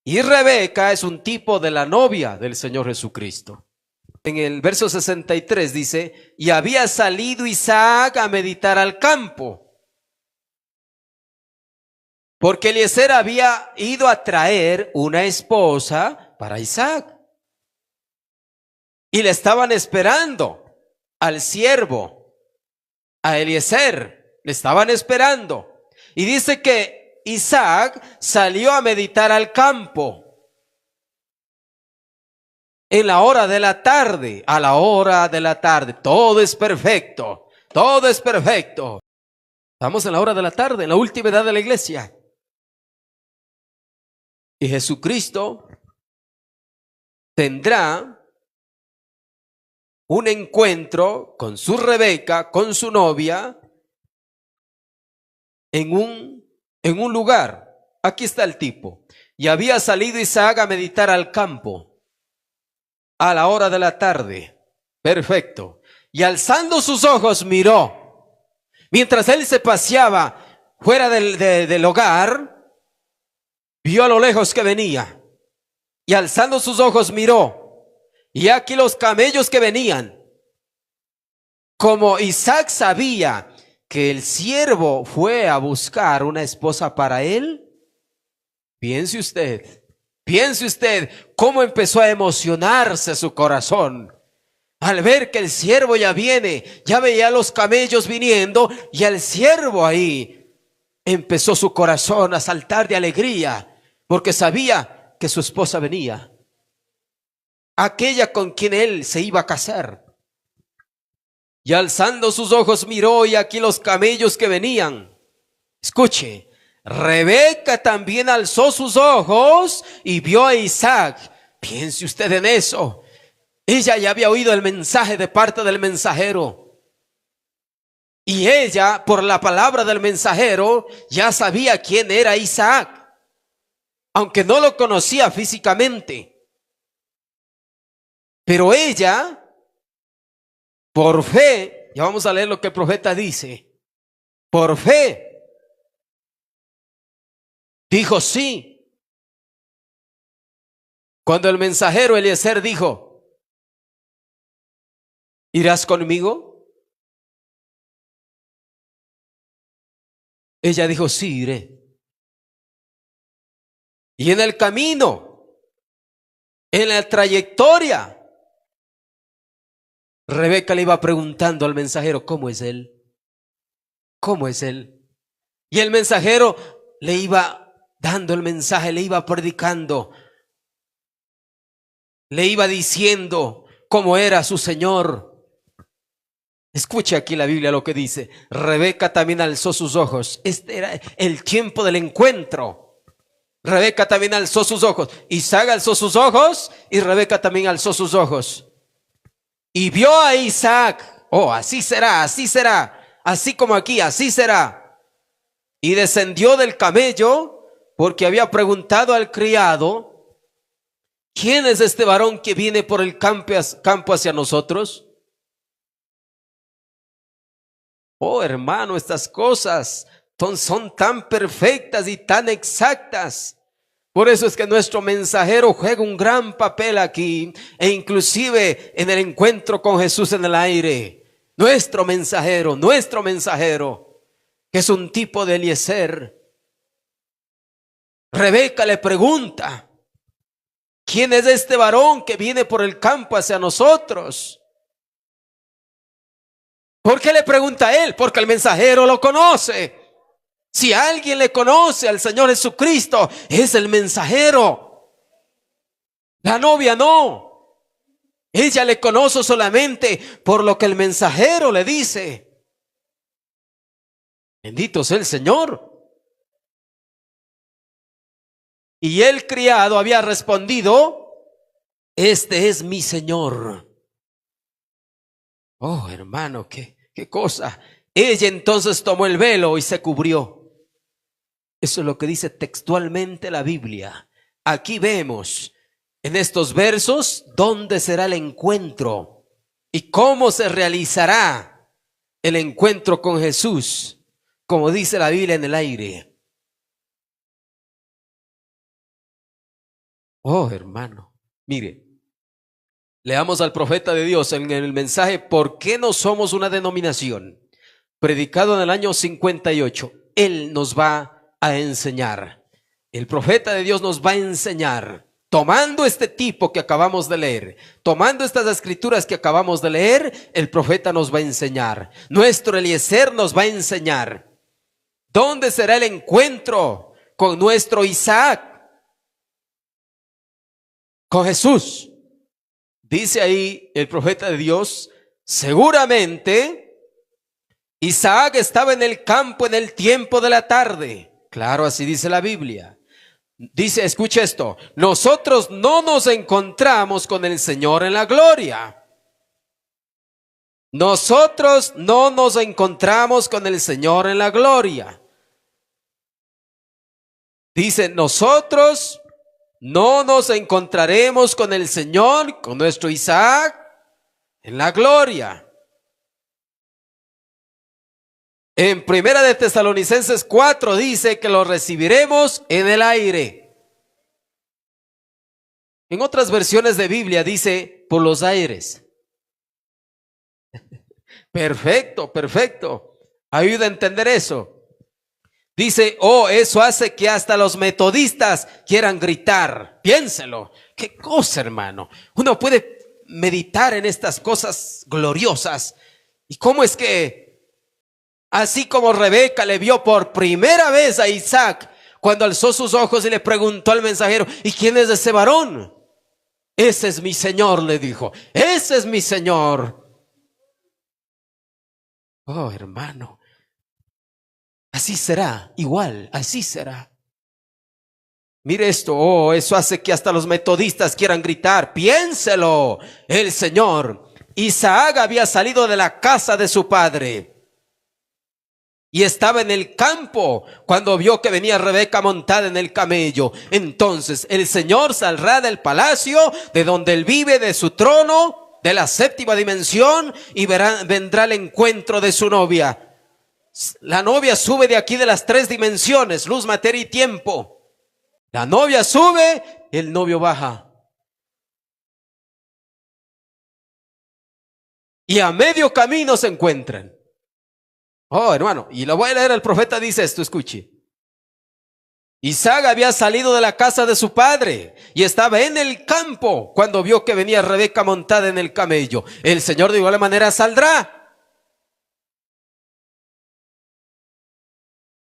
Y Rebeca es un tipo de la novia del Señor Jesucristo. En el verso 63 dice, y había salido Isaac a meditar al campo, porque Eliezer había ido a traer una esposa para Isaac. Y le estaban esperando al siervo, a Eliezer, le estaban esperando. Y dice que Isaac salió a meditar al campo en la hora de la tarde, a la hora de la tarde. Todo es perfecto, todo es perfecto. Estamos en la hora de la tarde, en la última edad de la iglesia. Y Jesucristo tendrá un encuentro con su Rebeca, con su novia, en un lugar. Aquí está el tipo. Y había salido Isaac a meditar al campo a la hora de la tarde. Perfecto. Y alzando sus ojos miró. Mientras él se paseaba fuera del hogar, vio a lo lejos que venía. Y alzando sus ojos miró. Y aquí los camellos que venían. Como Isaac sabía que el siervo fue a buscar una esposa para él, piense usted cómo empezó a emocionarse su corazón al ver que el siervo ya viene. Ya veía a los camellos viniendo y el siervo ahí. Empezó su corazón a saltar de alegría porque sabía que su esposa venía. aquella con quien él se iba a casar. Y alzando sus ojos miró, y aquí los camellos que venían. Escuche, Rebeca también alzó sus ojos y vio a Isaac. Piense usted en eso. Ella ya había oído el mensaje de parte del mensajero. Y ella, por la palabra del mensajero, ya sabía quién era Isaac, aunque no lo conocía físicamente. Pero ella, por fe, ya vamos a leer lo que el profeta dice, por fe, dijo sí. Cuando el mensajero Eliezer dijo, ¿irás conmigo? Ella dijo, sí, iré. Y en el camino, en la trayectoria, Rebeca le iba preguntando al mensajero, ¿cómo es él? ¿Cómo es él? Y el mensajero le iba dando el mensaje, le iba predicando, le iba diciendo cómo era su Señor. Escuche aquí la Biblia lo que dice. Rebeca también alzó sus ojos. Este era el tiempo del encuentro. Rebeca también alzó sus ojos. Isaac alzó sus ojos y Rebeca también alzó sus ojos. Y vio a Isaac. Oh, así será, así será. Así como aquí, así será. Y descendió del camello porque había preguntado al criado, ¿quién es este varón que viene por el campo hacia nosotros? Oh, hermano, estas cosas son tan perfectas y tan exactas. Por eso es que nuestro mensajero juega un gran papel aquí, e inclusive en el encuentro con Jesús en el aire. Nuestro mensajero, que es un tipo de Eliezer. Rebeca le pregunta, ¿quién es este varón que viene por el campo hacia nosotros? ¿Por qué le pregunta a él? Porque el mensajero lo conoce. Si alguien le conoce al Señor Jesucristo, es el mensajero. La novia no. Ella le conoce solamente por lo que el mensajero le dice. Bendito sea el Señor. Y el criado había respondido, este es mi Señor. Oh, hermano, qué cosa. Ella entonces tomó el velo y se cubrió. Eso es lo que dice textualmente la Biblia. Aquí vemos en estos versos dónde será el encuentro y cómo se realizará el encuentro con Jesús, como dice la Biblia en el aire. Oh, hermano, mire. Leamos al profeta de Dios en el mensaje ¿por qué no somos una denominación? Predicado en el año 58. Él nos va a enseñar. El profeta de Dios nos va a enseñar. Tomando este tipo que acabamos de leer, tomando estas escrituras que acabamos de leer, el profeta nos va a enseñar. Nuestro Eliezer nos va a enseñar. ¿Dónde será el encuentro con nuestro Isaac? Con Jesús. Dice ahí el profeta de Dios, seguramente Isaac estaba en el campo en el tiempo de la tarde. Claro, así dice la Biblia. Dice, escucha esto, nosotros no nos encontramos con el Señor en la gloria. Nosotros no nos encontramos con el Señor en la gloria. Dice, nosotros no nos encontraremos con el Señor, con nuestro Isaac, en la gloria. En Primera de Tesalonicenses 4 dice que lo recibiremos en el aire. En otras versiones de Biblia dice por los aires. Perfecto, perfecto. Ayuda a entender eso. Dice, oh, eso hace que hasta los metodistas quieran gritar. Piénselo. Qué cosa, hermano. Uno puede meditar en estas cosas gloriosas. ¿Y cómo es que, así como Rebeca le vio por primera vez a Isaac, cuando alzó sus ojos y le preguntó al mensajero, ¿y quién es ese varón? Ese es mi Señor, le dijo. Ese es mi Señor. Oh, hermano, así será, igual, así será. Mire esto, oh, eso hace que hasta los metodistas quieran gritar. Piénselo, el Señor. Isaac había salido de la casa de su padre y estaba en el campo cuando vio que venía Rebeca montada en el camello. Entonces el Señor saldrá del palacio de donde él vive, de su trono, de la séptima dimensión, y vendrá al encuentro de su novia. La novia sube de aquí, de las tres dimensiones: luz, materia y tiempo. La novia sube, el novio baja. Y a medio camino se encuentran. Oh, hermano, y lo voy a leer. El profeta dice esto, escuche. Isaac había salido de la casa de su padre y estaba en el campo cuando vio que venía Rebeca montada en el camello. El Señor de igual manera saldrá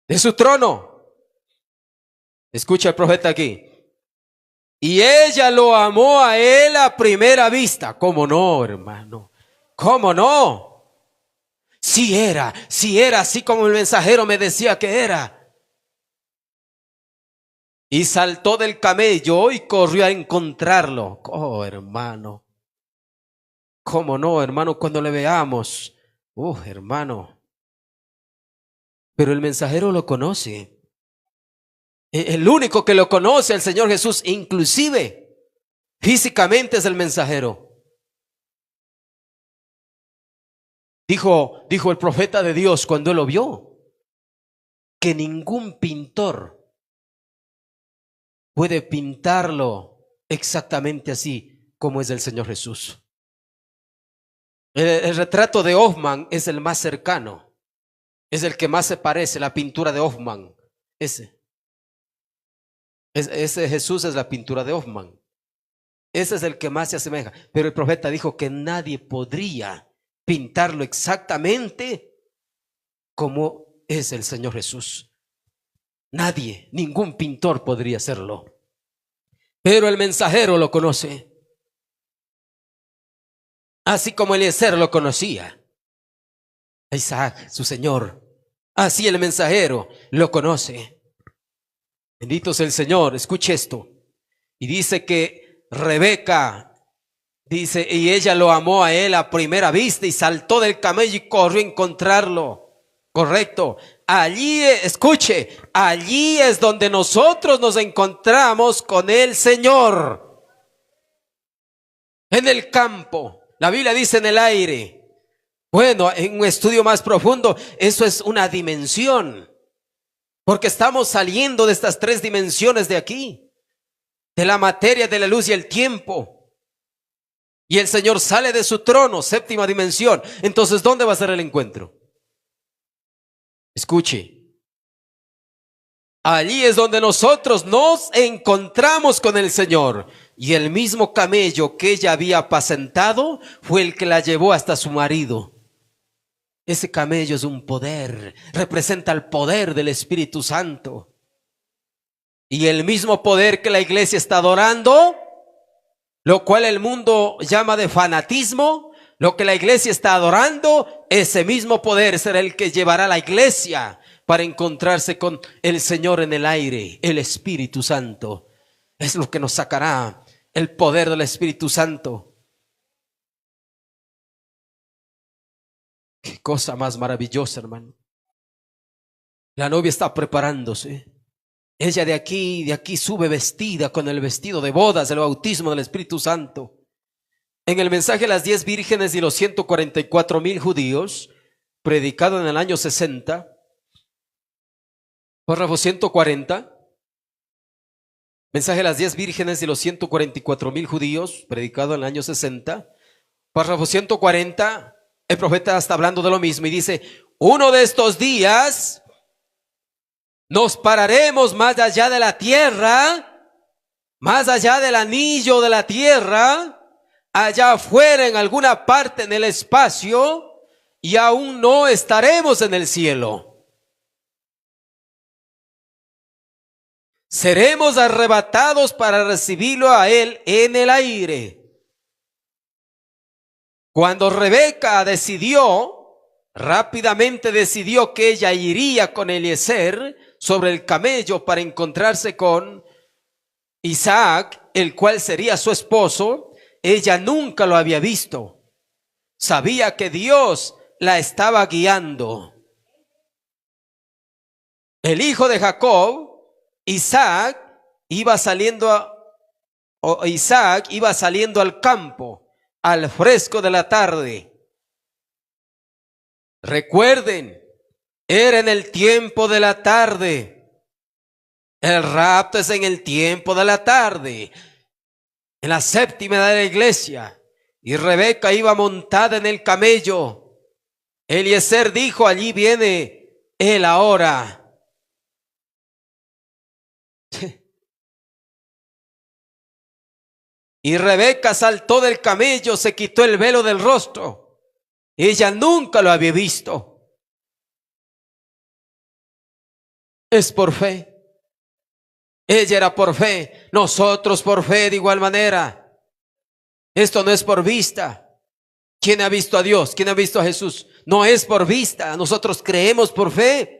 de su trono. Escucha el profeta aquí. Y ella lo amó a él a primera vista. ¿Cómo no, hermano? ¿Cómo no? Sí era así como el mensajero me decía que era. Y saltó del camello y corrió a encontrarlo. Oh, hermano. ¿Cómo no, hermano? Cuando le veamos. Hermano. Pero el mensajero lo conoce. El único que lo conoce, el Señor Jesús, inclusive físicamente, es el mensajero. Dijo el profeta de Dios cuando él lo vio, que ningún pintor puede pintarlo exactamente así como es el Señor Jesús. El retrato de Hoffman es el más cercano, es el que más se parece, la pintura de Hoffman. Ese Jesús es la pintura de Hoffman. Ese es el que más se asemeja. Pero el profeta dijo que nadie podría pintarlo exactamente como es el Señor Jesús. Nadie, ningún pintor podría hacerlo. Pero el mensajero lo conoce. Así como Eliezer lo conocía a Isaac, su Señor. Así el mensajero lo conoce. Bendito sea el Señor. Escuche esto. Y dice que Rebeca, dice, y ella lo amó a él a primera vista y saltó del camello y corrió a encontrarlo. Correcto. Allí, escuche, allí es donde nosotros nos encontramos con el Señor. En el campo. La Biblia dice en el aire. Bueno, en un estudio más profundo, eso es una dimensión. Porque estamos saliendo de estas tres dimensiones de aquí, de la materia, de la luz y el tiempo. Y el Señor sale de su trono, séptima dimensión. Entonces, ¿dónde va a ser el encuentro? Escuche. Allí es donde nosotros nos encontramos con el Señor. Y el mismo camello que ella había apacentado fue el que la llevó hasta su marido. Ese camello es un poder, representa el poder del Espíritu Santo. Y el mismo poder que la iglesia está adorando, lo cual el mundo llama de fanatismo, lo que la iglesia está adorando, ese mismo poder será el que llevará a la iglesia para encontrarse con el Señor en el aire, el Espíritu Santo. Es lo que nos sacará el poder del Espíritu Santo. Qué cosa más maravillosa, hermano. La novia está preparándose. Ella de aquí sube vestida con el vestido de bodas, del bautismo del Espíritu Santo. En el mensaje de las 10 vírgenes y los 144,000 judíos, predicado en el año 60, párrafo 140, mensaje de las 10 vírgenes y los 144,000 judíos, predicado en el año 60, párrafo 140, el profeta está hablando de lo mismo y dice: uno de estos días nos pararemos más allá de la tierra, más allá del anillo de la tierra, allá afuera en alguna parte en el espacio, y aún no estaremos en el cielo. seremos arrebatados para recibirlo a él en el aire. Cuando Rebeca rápidamente decidió que ella iría con Eliezer sobre el camello para encontrarse con Isaac, el cual sería su esposo. Ella nunca lo había visto. Sabía que Dios la estaba guiando. El hijo de Jacob, Isaac, iba saliendo al campo al fresco de la tarde. Recuerden, era en el tiempo de la tarde. El rapto es en el tiempo de la tarde, en la séptima de la iglesia. Y Rebeca iba montada en el camello. Eliezer dijo: allí viene él ahora. Y Rebeca saltó del camello, se quitó el velo del rostro. Ella nunca lo había visto. Es por fe. Ella era por fe, nosotros por fe de igual manera. Esto no es por vista. ¿Quién ha visto a Dios? ¿Quién ha visto a Jesús? No es por vista, nosotros creemos por fe.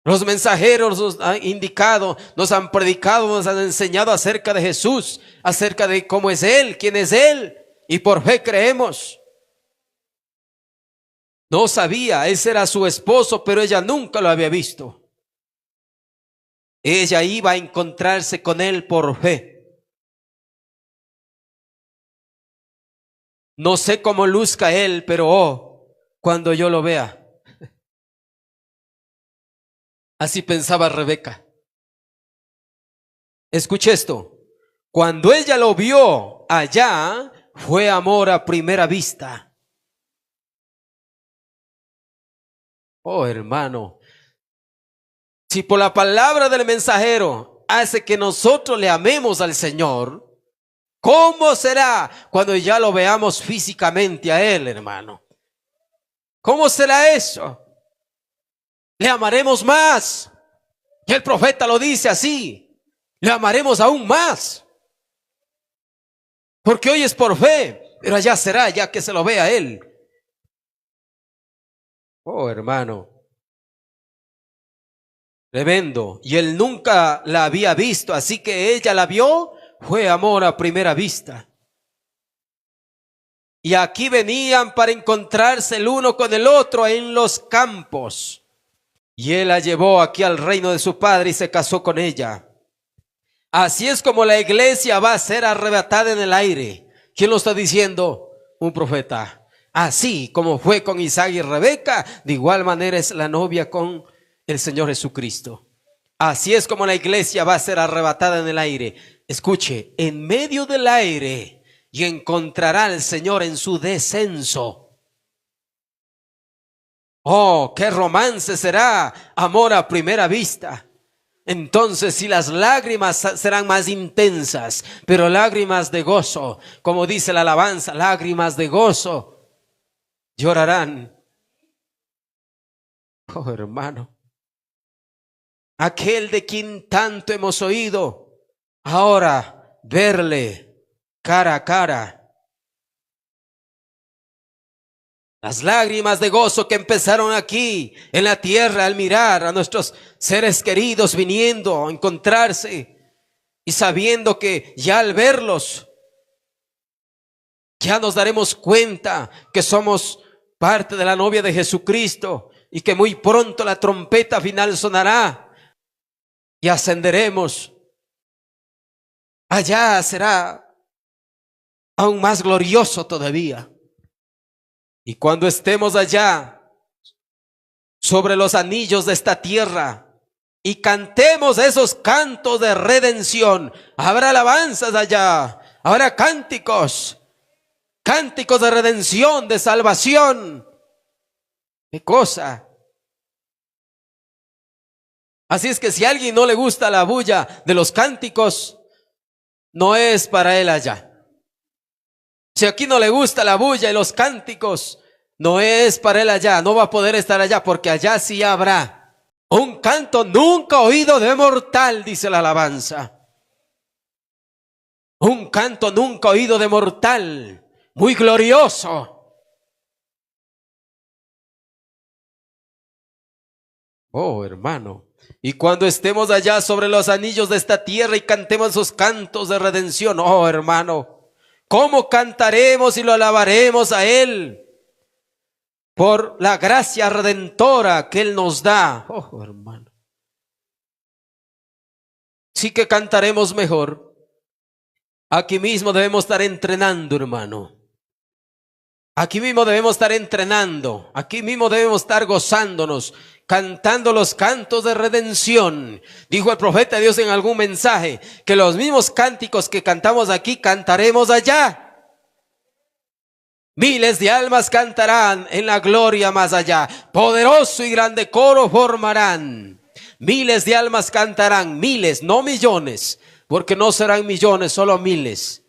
Los mensajeros nos han indicado, nos han predicado, nos han enseñado acerca de Jesús, acerca de cómo es Él, quién es Él, y por fe creemos. No sabía, ese era su esposo, pero ella nunca lo había visto. Ella iba a encontrarse con él por fe. No sé cómo luzca él, pero cuando yo lo vea. Así pensaba Rebeca. Escuche esto. Cuando ella lo vio allá, fue amor a primera vista. Oh, hermano. Si por la palabra del mensajero hace que nosotros le amemos al Señor, ¿cómo será cuando ya lo veamos físicamente a Él, hermano? ¿Cómo será eso? Le amaremos más. Y el profeta lo dice así. Le amaremos aún más. Porque hoy es por fe, pero allá será ya que se lo vea a Él. Oh, hermano. Tremendo. Y él nunca la había visto, así que ella la vio, fue amor a primera vista. Y aquí venían para encontrarse el uno con el otro en los campos. Y él la llevó aquí al reino de su padre y se casó con ella. Así es como la iglesia va a ser arrebatada en el aire. ¿Quién lo está diciendo? Un profeta. Así como fue con Isaac y Rebeca, de igual manera es la novia con el Señor Jesucristo. Así es como la iglesia va a ser arrebatada en el aire. Escuche, en medio del aire, y encontrará al Señor en su descenso. Oh, qué romance será, amor a primera vista. Entonces, si las lágrimas serán más intensas, pero lágrimas de gozo, como dice la alabanza, lágrimas de gozo, llorarán. Oh, hermano. Aquel de quien tanto hemos oído, ahora verle cara a cara. Las lágrimas de gozo que empezaron aquí en la tierra al mirar a nuestros seres queridos viniendo a encontrarse y sabiendo que ya al verlos, ya nos daremos cuenta que somos parte de la novia de Jesucristo y que muy pronto la trompeta final sonará. Y ascenderemos. Allá será aún más glorioso todavía. Y cuando estemos allá, sobre los anillos de esta tierra, y cantemos esos cantos de redención, habrá alabanzas allá, habrá cánticos de redención, de salvación. ¿Qué cosa? Así es que si a alguien no le gusta la bulla de los cánticos, no es para él allá. Si aquí no le gusta la bulla y los cánticos, no es para él allá, no va a poder estar allá, porque allá sí habrá Un canto nunca oído de mortal, dice la alabanza. Un canto nunca oído de mortal, muy glorioso. Oh, hermano. Y cuando estemos allá sobre los anillos de esta tierra y cantemos sus cantos de redención, oh, hermano, ¿cómo cantaremos y lo alabaremos a Él por la gracia redentora que Él nos da? Oh, hermano. Sí que cantaremos mejor. Aquí mismo debemos estar entrenando, hermano. Aquí mismo debemos estar entrenando. Aquí mismo debemos estar gozándonos, cantando los cantos de redención. Dijo el profeta de Dios en algún mensaje que los mismos cánticos que cantamos aquí cantaremos allá. Miles de almas cantarán en la gloria más allá. Poderoso y grande coro formarán. Miles de almas cantarán, miles, no millones, porque no serán millones, solo miles.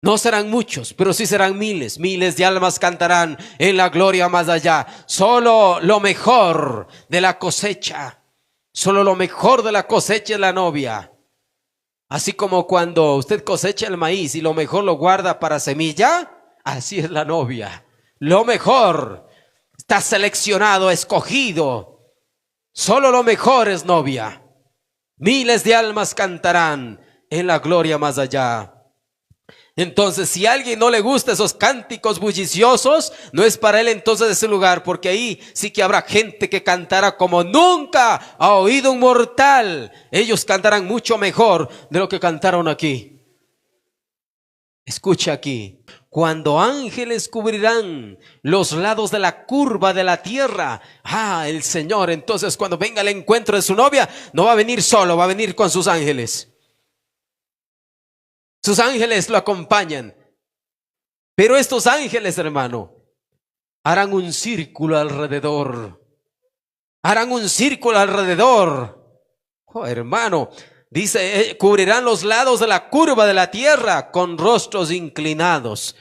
No serán muchos, pero sí serán miles. Miles de almas cantarán en la gloria más allá. Solo lo mejor de la cosecha. Solo lo mejor de la cosecha es la novia. Así como cuando usted cosecha el maíz y lo mejor lo guarda para semilla, así es la novia. Lo mejor está seleccionado, escogido. Solo lo mejor es novia. Miles de almas cantarán en la gloria más allá. Entonces, si a alguien no le gusta esos cánticos bulliciosos, no es para él entonces ese lugar, porque ahí sí que habrá gente que cantará como nunca ha oído un mortal. Ellos cantarán mucho mejor de lo que cantaron aquí. Escucha aquí. Cuando ángeles cubrirán los lados de la curva de la tierra, el Señor, entonces cuando venga el encuentro de su novia, no va a venir solo, va a venir con sus ángeles. Sus ángeles lo acompañan. Pero estos ángeles, hermano, harán un círculo alrededor. Harán un círculo alrededor. Oh, hermano, dice, cubrirán los lados de la curva de la tierra con rostros inclinados.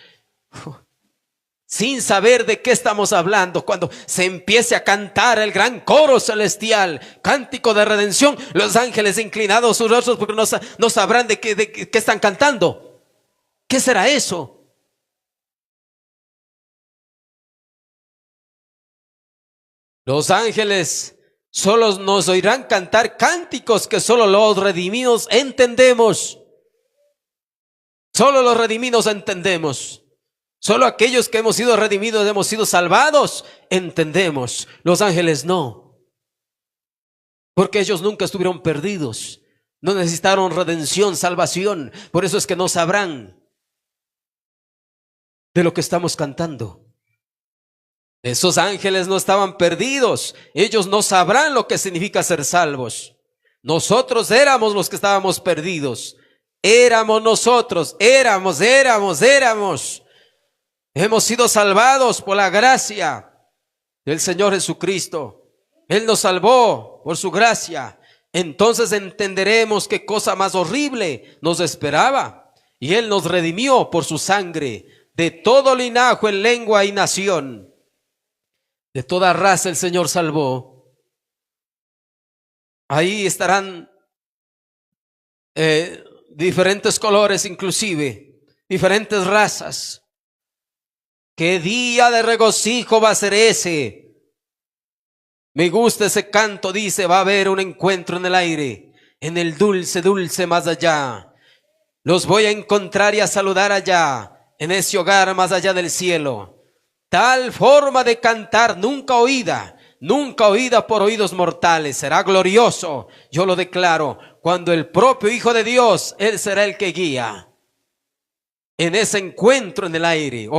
Sin saber de qué estamos hablando, cuando se empiece a cantar el gran coro celestial, cántico de redención, los ángeles inclinados sus rostros porque no sabrán de qué están cantando. ¿Qué será eso? Los ángeles solo nos oirán cantar cánticos que solo los redimidos entendemos. Solo los redimidos entendemos. Solo aquellos que hemos sido redimidos, hemos sido salvados, entendemos. Los ángeles no. Porque ellos nunca estuvieron perdidos. No necesitaron redención, salvación. Por eso es que no sabrán de lo que estamos cantando. Esos ángeles no estaban perdidos. Ellos no sabrán lo que significa ser salvos. Nosotros éramos los que estábamos perdidos. Éramos nosotros, éramos. Hemos sido salvados por la gracia del Señor Jesucristo. Él nos salvó por su gracia. Entonces entenderemos qué cosa más horrible nos esperaba. Y Él nos redimió por su sangre de todo linaje, lengua y nación. De toda raza el Señor salvó. Ahí estarán diferentes colores, inclusive diferentes razas. ¿Qué día de regocijo va a ser ese? Me gusta ese canto, dice, va a haber un encuentro en el aire, en el dulce, dulce más allá. Los voy a encontrar y a saludar allá, en ese hogar más allá del cielo. Tal forma de cantar nunca oída por oídos mortales. Será glorioso, yo lo declaro, cuando el propio Hijo de Dios, Él será el que guía. En ese encuentro en el aire,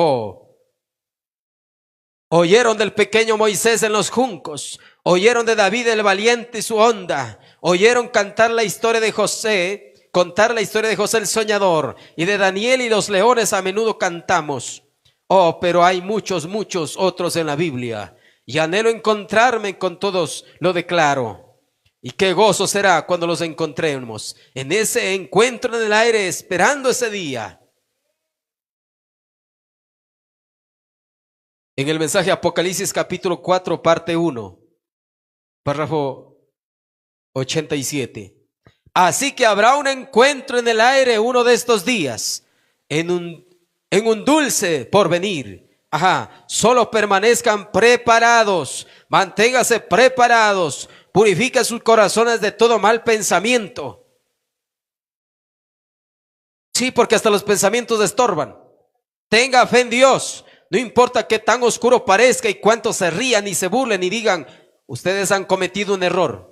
oyeron del pequeño Moisés en los juncos, oyeron de David el valiente y su onda, oyeron cantar la historia de José, contar la historia de José el soñador, y de Daniel y los leones a menudo cantamos. Pero hay muchos otros en la Biblia, y anhelo encontrarme con todos, lo declaro. Y qué gozo será cuando los encontremos en ese encuentro en el aire, esperando ese día. En el mensaje Apocalipsis capítulo 4, parte 1. Párrafo 87. Así que habrá un encuentro en el aire uno de estos días, en un dulce porvenir. Ajá, solo permanezcan preparados, manténganse preparados, purifiquen sus corazones de todo mal pensamiento. Sí, porque hasta los pensamientos estorban. Tenga fe en Dios, no importa qué tan oscuro parezca y cuántos se rían y se burlen y digan, ustedes han cometido un error.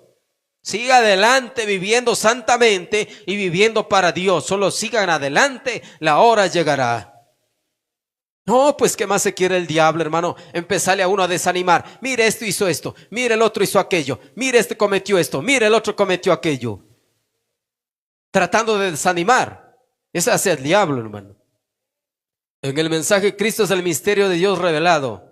Siga adelante viviendo santamente y viviendo para Dios. Solo sigan adelante, la hora llegará. No, pues ¿qué más se quiere el diablo, hermano? Empezarle a uno a desanimar. Mire, esto hizo esto, mire, el otro hizo aquello, mire, este cometió esto, mire, el otro cometió aquello. Tratando de desanimar. Ese hace el diablo, hermano. En el mensaje, Cristo es el misterio de Dios revelado,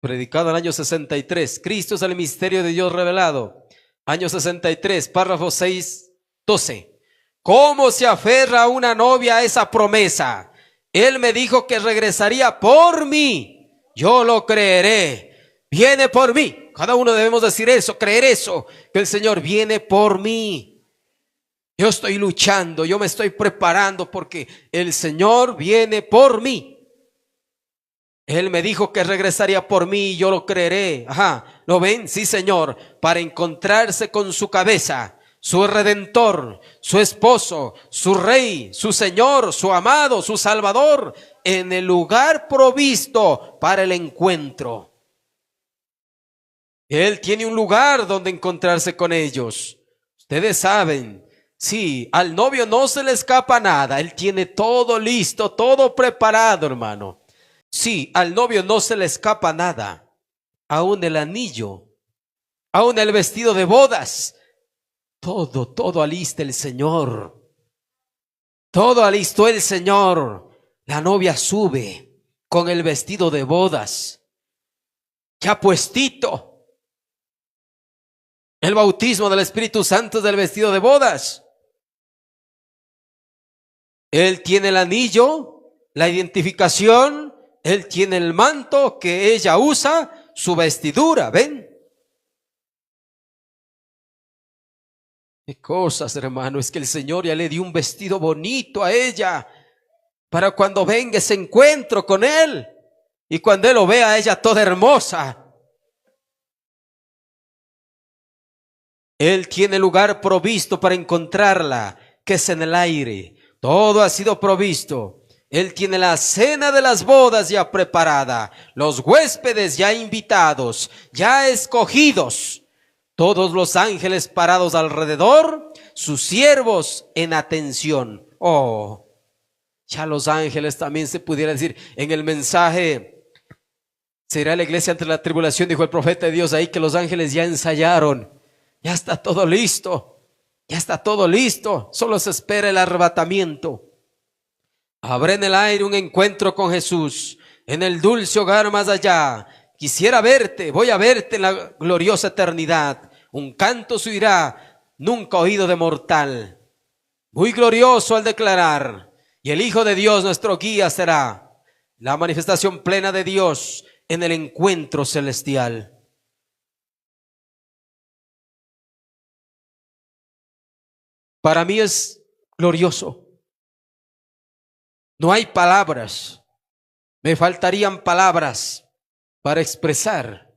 predicado en el año 63. Cristo es el misterio de Dios revelado. Año 63, párrafo 6, 12. ¿Cómo se aferra una novia a esa promesa? Él me dijo que regresaría por mí. Yo lo creeré. Viene por mí. Cada uno debemos decir eso, creer eso, que el Señor viene por mí. Yo estoy luchando, yo me estoy preparando porque el Señor viene por mí. Él me dijo que regresaría por mí y yo lo creeré. Ajá, ¿lo ven? Sí, Señor, para encontrarse con su cabeza, su Redentor, su esposo, su Rey, su Señor, su amado, su Salvador, en el lugar provisto para el encuentro. Él tiene un lugar donde encontrarse con ellos. Ustedes saben, sí, al novio no se le escapa nada. Él tiene todo listo, todo preparado, hermano. Sí, al novio no se le escapa nada, aún el anillo, aún el vestido de bodas, todo alista el Señor, todo alistó el Señor. La novia sube con el vestido de bodas, ya puestito. El bautismo del Espíritu Santo es del vestido de bodas. Él tiene el anillo, la identificación. Él tiene el manto que ella usa, su vestidura, ¿ven? Qué cosas, hermano, es que el Señor ya le dio un vestido bonito a ella para cuando venga ese encuentro con Él y cuando Él lo vea a ella toda hermosa. Él tiene lugar provisto para encontrarla, que es en el aire. Todo ha sido provisto. Él tiene la cena de las bodas ya preparada, los huéspedes ya invitados, ya escogidos, todos los ángeles parados alrededor, sus siervos en atención. Oh, ya los ángeles también se pudiera decir en el mensaje, será la iglesia ante la tribulación, dijo el profeta de Dios ahí, que los ángeles ya ensayaron, ya está todo listo, ya está todo listo, solo se espera el arrebatamiento. Habrá en el aire un encuentro con Jesús, en el dulce hogar más allá. Quisiera verte, voy a verte en la gloriosa eternidad. Un canto subirá, nunca oído de mortal. Muy glorioso al declarar, y el Hijo de Dios nuestro guía será. La manifestación plena de Dios en el encuentro celestial. Para mí es glorioso. No hay palabras, me faltarían palabras para expresar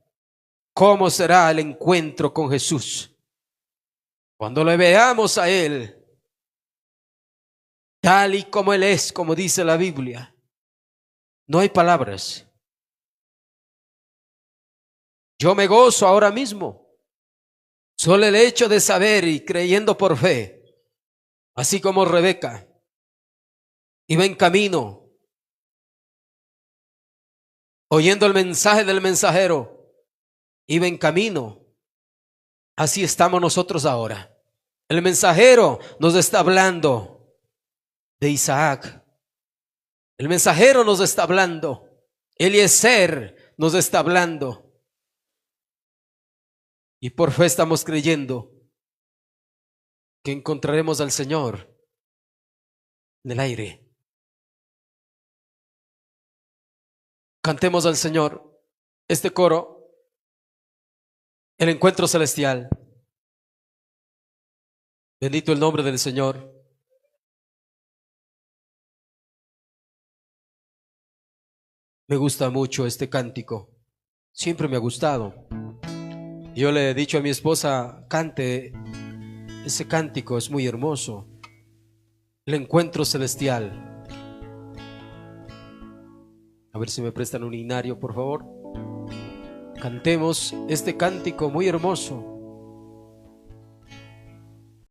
cómo será el encuentro con Jesús. Cuando le veamos a Él, tal y como Él es, como dice la Biblia, no hay palabras. Yo me gozo ahora mismo, solo el hecho de saber y creyendo por fe, así como Rebeca iba en camino, oyendo el mensaje del mensajero, iba en camino. Así estamos nosotros ahora. El mensajero nos está hablando de Isaac. El mensajero nos está hablando. Eliezer nos está hablando. Y por fe estamos creyendo que encontraremos al Señor en el aire. Cantemos al Señor este coro. El encuentro celestial. Bendito el nombre del Señor. Me gusta mucho este cántico. Siempre me ha gustado. Yo le he dicho a mi esposa, cante ese cántico, es muy hermoso. El encuentro celestial. A ver si me prestan un himnario, por favor. Cantemos este cántico muy hermoso.